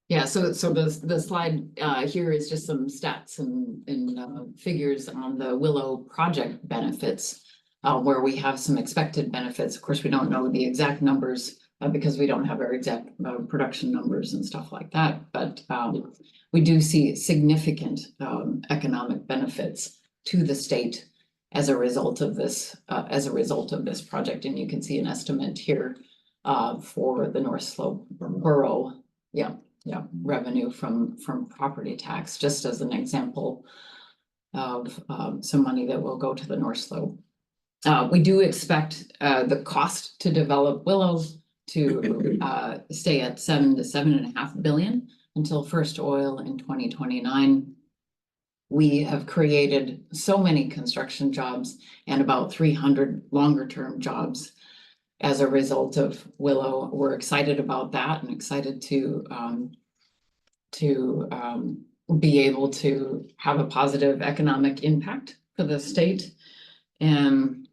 Yeah, so the slide here is just some stats and figures on the Willow Project benefits, where we have some expected benefits. Of course, we don't know the exact numbers because we don't have our exact production numbers and stuff like that, but we do see significant economic benefits to the state as a result of this project. And you can see an estimate here for the North Slope Borough. Yeah, revenue from property tax, just as an example of some money that will go to the North Slope. We do expect the cost to develop Willow to stay at $7 to $7.5 billion until first oil in 2029. We have created so many construction jobs and about 300 longer term jobs as a result of Willow. We're excited about that and excited to be able to have a positive economic impact for the state and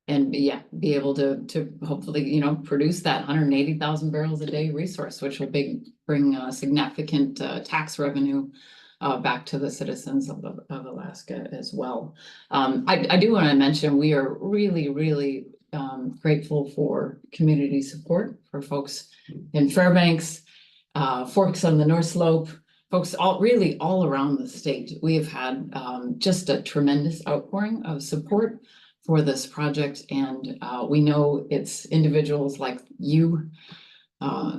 be able to hopefully, produce that 180,000 barrels a day resource, which will bring significant tax revenue back to the citizens of Alaska as well. I do want to mention, we are really grateful for community support for folks in Fairbanks, Forks on the North Slope, folks all around the state. We have had just a tremendous outpouring of support for this project, and we know it's individuals like you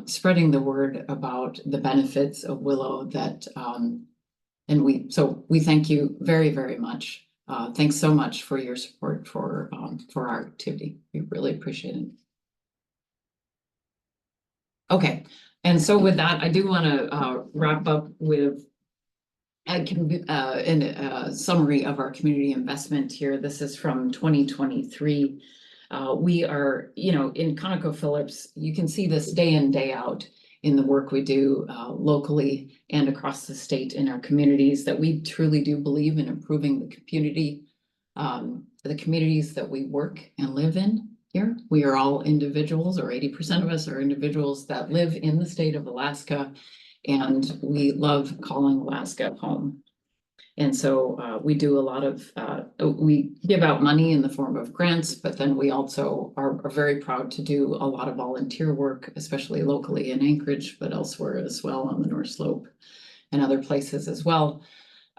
spreading the word about the benefits of Willow that, and we thank you very, very much. Thanks so much for your support for our activity. We really appreciate it. Okay, and so with that, I do want to wrap up with a summary of our community investment here. This is from 2023. We are, in ConocoPhillips, you can see this day in, day out in the work we do locally and across the state in our communities, that we truly do believe in improving the communities that we work and live in here. We are all individuals, or 80% of us are individuals that live in the state of Alaska, and we love calling Alaska home. And so we do a lot of, we give out money in the form of grants, but then we also are very proud to do a lot of volunteer work, especially locally in Anchorage, but elsewhere as well on the North Slope and other places as well.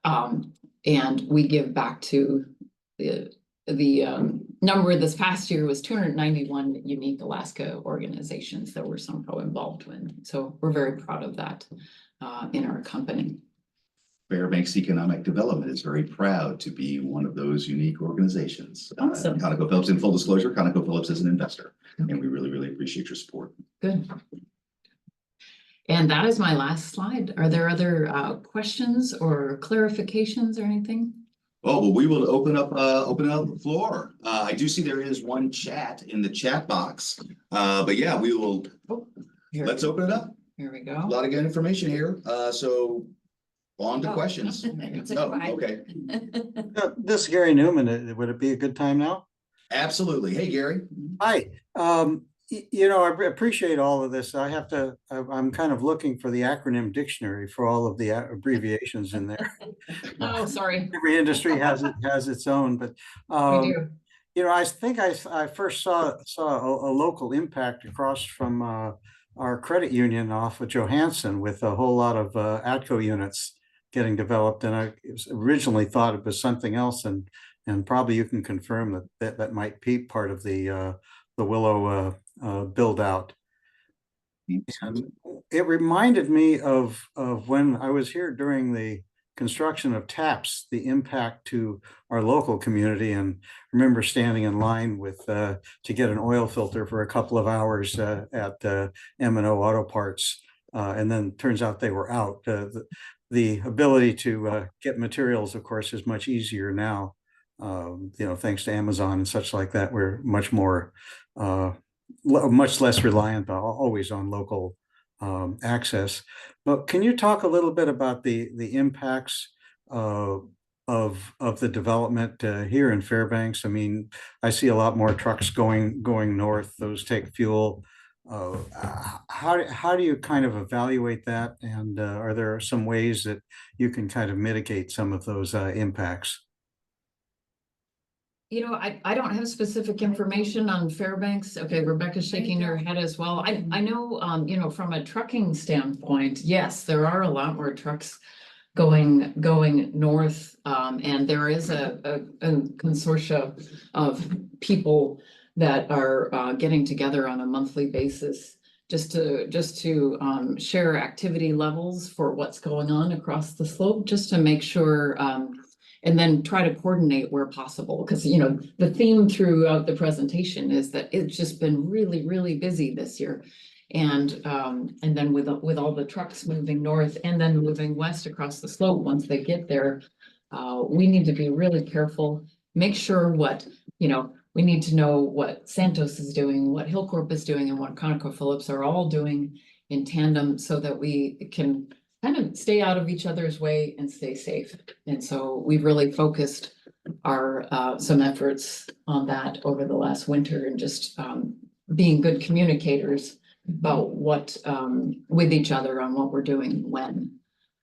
And we give back to the number this past year was 291 unique Alaska organizations that were somehow involved in. So we're very proud of that in our company. Fairbanks Economic Development is very proud to be one of those unique organizations. Awesome. ConocoPhillips, in full disclosure, ConocoPhillips is an investor, and we really, really appreciate your support. Good. And that is my last slide. Are there other questions or clarifications or anything? Well, we will open up the floor. I do see there is one chat in the chat box, but yeah, we will. Let's open it up. Here we go. A lot of good information here. So on to questions. It's a Oh, quiet. okay. This is Gary Newman. Would it be a good time now? Absolutely. Hey, Gary. Hi. I appreciate all of this. I'm kind of looking for the acronym dictionary for all of the abbreviations in there. Oh, sorry. Every industry has its own, but We do. I think I first saw a local impact across from our credit union off of Johansson with a whole lot of ATCO units getting developed, and I originally thought it was something else, and probably you can confirm that might be part of the Willow build out. And it reminded me of when I was here during the construction of TAPS, the impact to our local community, and remember standing in line with to get an oil filter for a couple of hours at M&O Auto Parts, and then turns out they were out. The ability to get materials, of course, is much easier now. Thanks to Amazon and such like that. We're much less reliant always on local access. But can you talk a little bit about the impacts of the development here in Fairbanks? I mean, I see a lot more trucks going north. Those take fuel. How do you kind of evaluate that? And are there some ways that you can kind of mitigate some of those impacts? I don't have specific information on Fairbanks. Okay, Rebecca's shaking her head as well. I know, from a trucking standpoint, yes, there are a lot more trucks going north. And there is a consortia of people that are getting together on a monthly basis just to share activity levels for what's going on across the slope, just to make sure and then try to coordinate where possible, because the theme throughout the presentation is that it's just been really, really busy this year. And then with all the trucks moving north and then moving west across the slope, once they get there, we need to be really careful, make sure we need to know what Santos is doing, what Hillcorp is doing, and what ConocoPhillips are all doing in tandem, so that we can kind of stay out of each other's way and stay safe. And so we've really focused our some efforts on that over the last winter, and just being good communicators about what with each other on what we're doing when.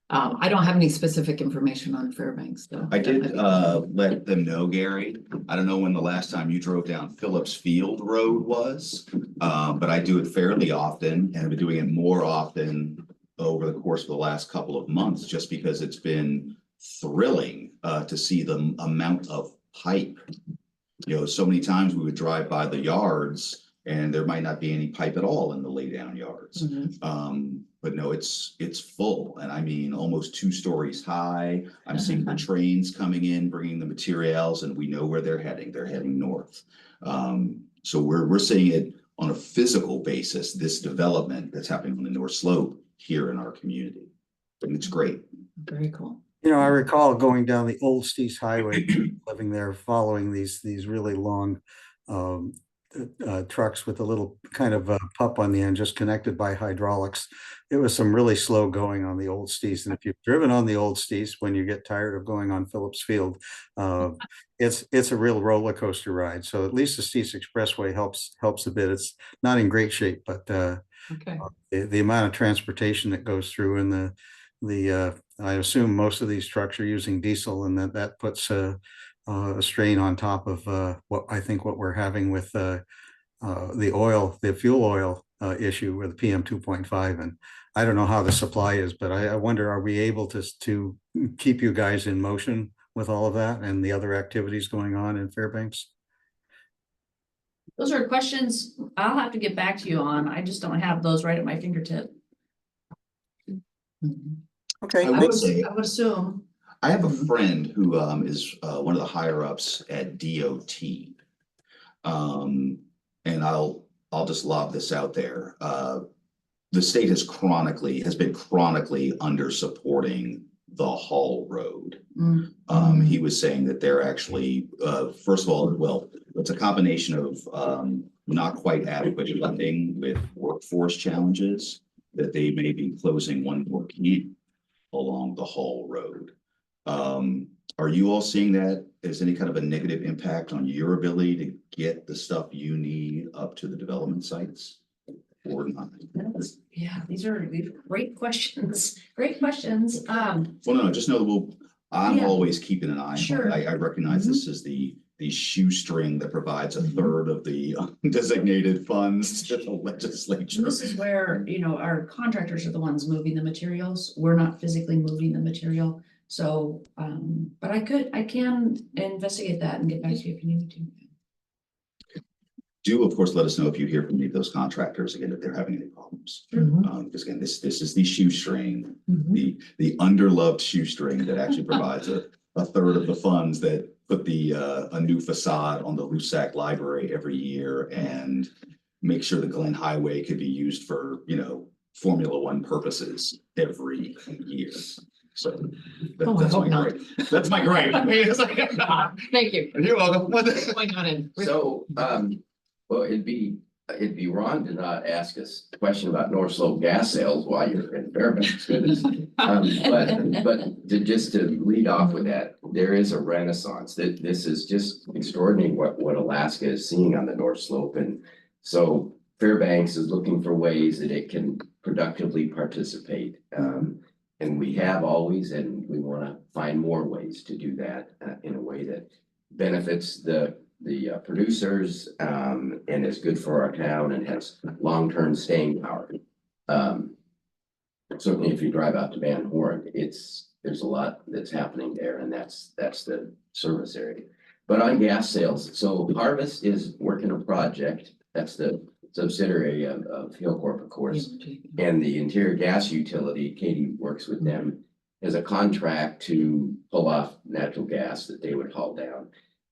I don't have any specific information on Fairbanks, though. I did let them know, Gary. I don't know when the last time you drove down Phillips Field Road was, but I do it fairly often, and I've been doing it more often over the course of the last couple of months, just because it's been thrilling to see the amount of pipe. So many times we would drive by the yards and there might not be any pipe at all in the laydown yards. But no, it's full, and I mean almost 2 stories high. I'm seeing the trains coming in, bringing the materials, and we know where they're heading. They're heading north. So we're seeing it on a physical basis, this development that's happening on the North Slope here in our community. And it's great. Very cool. You know, I recall going down the old Stees Highway, living there, following these really long trucks with a little kind of pup on the end, just connected by hydraulics. It was some really slow going on the old Stees. And if you've driven on the old Stees, when you get tired of going on Phillips Field, it's a real roller coaster ride. So at least the Stees Expressway helps a bit. It's not in great shape, but the amount of transportation that goes through, and the I assume most of these trucks are using diesel, and that puts a strain on top of what we're having with the fuel oil issue with PM 2.5. And I don't know how the supply is, but I wonder, are we able to keep you guys in motion with all of that and the other activities going on in Fairbanks? Those are questions I'll have to get back to you on. I just don't have those right at my fingertip. Okay. I would say, I would assume. I have a friend who is one of the higher ups at DOT. And I'll just lob this out there. The state has been chronically under supporting the Hall Road. He was saying that they're actually, first of all, well, it's a combination of not quite adequate funding with workforce challenges, that they may be closing one more camp along the Hall Road. Are you all seeing that as any kind of a negative impact on your ability to get the stuff you need up to the development sites, or not? Yeah, these are great questions. Great questions. Well, no, just know that I'm Yeah. always keeping an eye on Sure. it. I recognize this is the shoestring that provides a third of the designated funds to the legislature. And this is where, our contractors are the ones moving the materials. We're not physically moving the material. So, but I can investigate that and get back to you if you need me to. Do, of course, let us know if you hear from any of those contractors, again, if they're having any problems. Because again, this is the shoestring, the underloved shoestring that actually provides a third of the funds that put a new facade on the Lusac Library every year and make sure the Glen Highway could be used for, Formula One purposes every year. So that's my gripe. That's my gripe. I mean, it's like, Thank you. You're welcome. So, well, it'd be wrong to not ask us a question about North Slope gas sales while you're in Fairbanks. But just to lead off with that, there is a renaissance. This is just extraordinary what Alaska is seeing on the North Slope. And so Fairbanks is looking for ways that it can productively participate. And we have always, and we want to find more ways to do that in a way that benefits the producers and is good for our town and has long-term staying power. Certainly, if you drive out to Van Horn, there's a lot that's happening there, and that's the service area. But on gas sales, so Harvest is working a project. That's the subsidiary of Hillcorp, of course, and the Interior Gas Utility, Katie works with them, has a contract to pull off natural gas that they would haul down.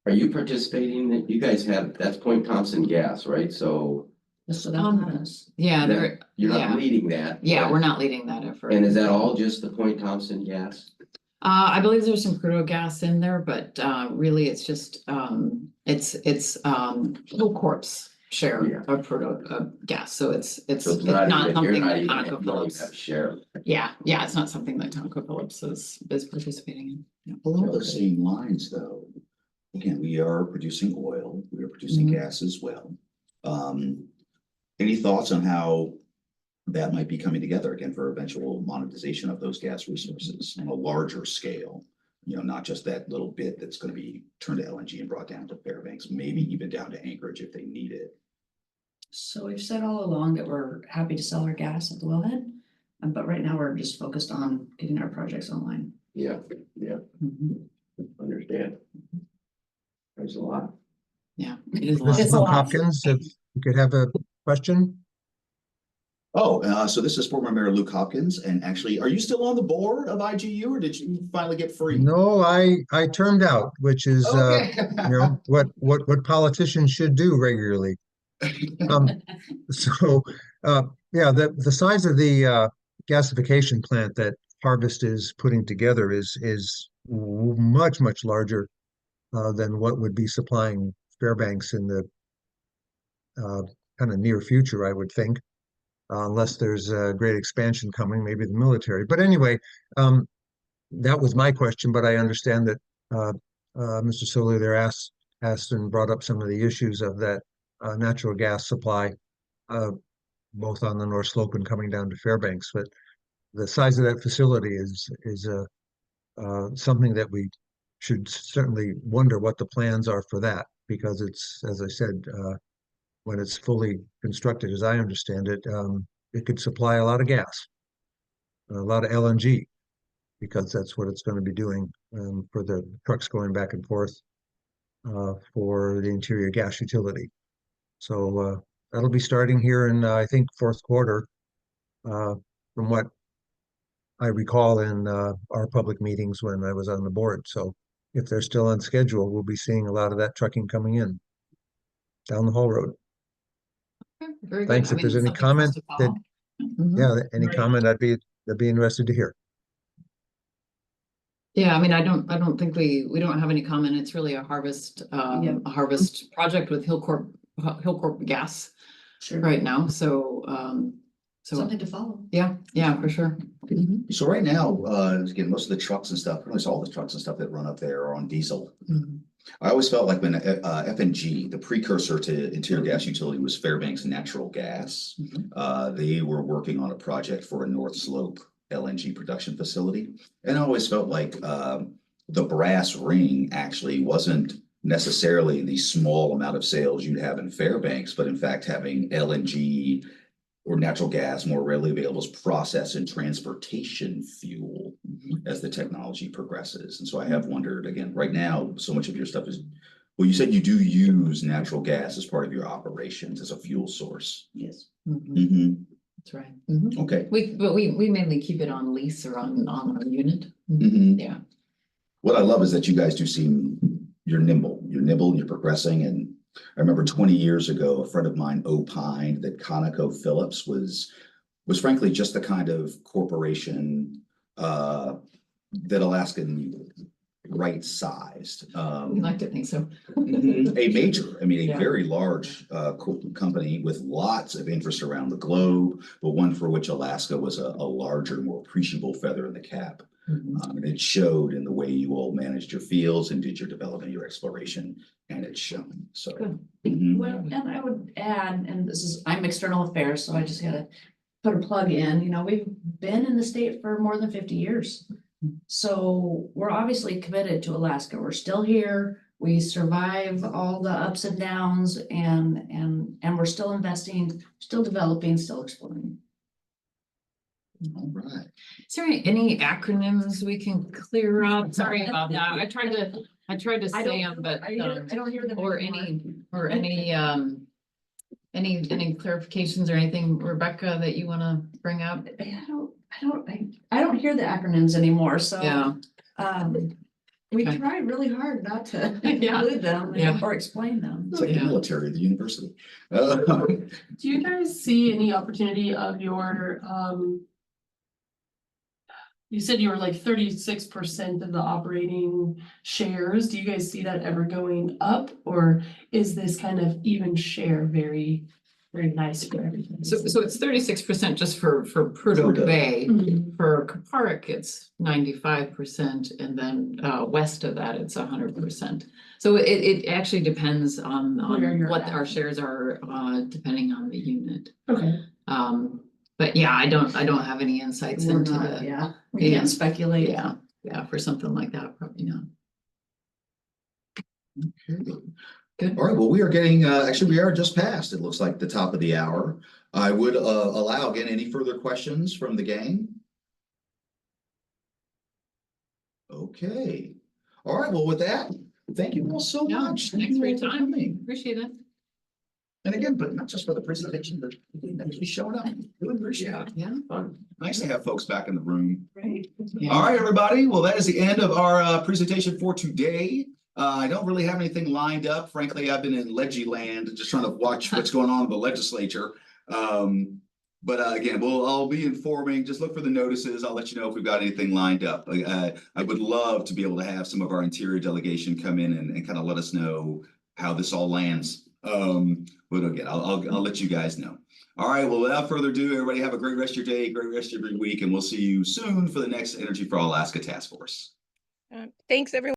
Are you participating? You guys that's Point Thompson Gas, right? So So that's not us. Yeah, you're not leading that. Yeah, we're not leading that effort. And is that all just the Point Thompson Gas? I believe there's some Prudhoe gas in there, but really it's just it's Hillcorp's share of Prudhoe gas. So it's not something that ConocoPhillips. Share. Yeah, it's not something that ConocoPhillips is participating in. Along those same lines, though, again, we are producing oil, we are producing gas as well. Any thoughts on how that might be coming together again for eventual monetization of those gas resources on a larger scale? Not just that little bit that's going to be turned to LNG and brought down to Fairbanks, maybe even down to Anchorage if they need it. So we've said all along that we're happy to sell our gas at the wellhead, but right now we're just focused on getting our projects online. Yeah. Understand. There's a lot. Yeah, it is. Hopkins, you could have a question. Oh, so this is former Mayor Luke Hopkins, and actually, are you still on the board of IGU, or did you finally get free? No, I termed out, which is, Okay. what politicians should do regularly. So, yeah, the size of the gasification plant that Harvest is putting together is much, much larger than what would be supplying Fairbanks in the kind of near future, I would think, unless there's a great expansion coming, maybe the military. But anyway, that was my question, but I understand that Mr. Soler there asked and brought up some of the issues of that natural gas supply, both on the North Slope and coming down to Fairbanks. But the size of that facility is something that we should certainly wonder what the plans are for that, because it's, as I said, when it's fully constructed, as I understand it, it could supply a lot of gas, a lot of LNG, because that's what it's going to be doing for the trucks going back and forth for the interior gas utility. So that'll be starting here in, I think, fourth quarter, from what I recall in our public meetings when I was on the board. So if they're still on schedule, we'll be seeing a lot of that trucking coming in down the haul road. Very good. Thanks. I If mean, there's it's any something for us comment to that, follow. yeah, any comment, I'd be interested to hear. Yeah, I mean, I don't think we don't have any comment. It's really a harvest project with Hillcorp Gas right now. So Something to follow. yeah, for sure. So right now, again, most of the trucks and stuff, pretty much all the trucks and stuff that run up there are on diesel. I always felt like when FNG, the precursor to interior gas utility, was Fairbanks Natural Gas. They were working on a project for a North Slope LNG production facility. And I always felt like the brass ring actually wasn't necessarily the small amount of sales you'd have in Fairbanks, but in fact having LNG or natural gas more readily available as process and transportation fuel as the technology progresses. And so I have wondered, again, right now, so much of your stuff is, well, you said you do use natural gas as part of your operations as a fuel source. Yes. That's right. Okay. But we mainly keep it on lease or on our unit. Yeah. What I love is that you guys do seem, you're nimble, you're progressing. And I remember 20 years ago, a friend of mine opined that ConocoPhillips was frankly just the kind of corporation that Alaska needed, right sized. We like to think so. A major, I mean, a Yeah. very large company with lots of interest around the globe, but one for which Alaska was a larger, more appreciable feather in the cap. And it showed in the way you all managed your fields and did your development, your exploration, and it's shown. So, Well, and I would add, and I'm external affairs, so I just gotta put a plug in, we've been in the state for more than 50 years. So we're obviously committed to Alaska. We're still here. We survive all the ups and downs and we're still investing, still developing, still exploring. all right. Is there any acronyms we can clear up? Sorry about that. I tried to say them, but I don't hear them. or anymore. any clarifications or anything, Rebecca, that you want to bring up? I don't hear the acronyms anymore, so. Yeah. We Okay. try really hard not to Yeah. include them Yeah. or explain them. It's like the Yeah. military, the university. Do you guys see any opportunity of your, you said you were like 36% of the operating shares. Do you guys see that ever going up, or is this kind of even share very, very nice for everything? So it's 36% just for Prudhoe Prudhoe. Bay. Mhm. For Kaparick, it's 95%, and then west of that, it's 100%. So it actually depends on Where you're what at. our shares are, depending on the unit. Okay. But yeah, I don't have any insights We're into not, the, yeah, we can't speculate. yeah, for something like that, probably not. Good. All right, well, we are getting, actually, we are just past, it looks like, the top of the hour. I would allow, again, any further questions from the gang? Okay. All right, well, with that, thank you all so Yeah, much. Thank thanks you for your all time. coming. Appreciate it. And again, but not just for the presentation, but actually showing up. Really appreciate it. Yeah. Nice to have folks back in the room. Right. All right, everybody. Well, that is the end of our presentation for today. I don't really have anything lined up. Frankly, I've been in Leggy land, just trying to watch what's going on in the legislature. But again, I'll be informing. Just look for the notices. I'll let you know if we've got anything lined up. I would love to be able to have some of our interior delegation come in and kind of let us know how this all lands. But again, I'll let you guys know. All right. Well, without further ado, everybody have a great rest of your day, great rest of your week, and we'll see you soon for the next Energy for All Alaska Task Force. Thanks, everyone.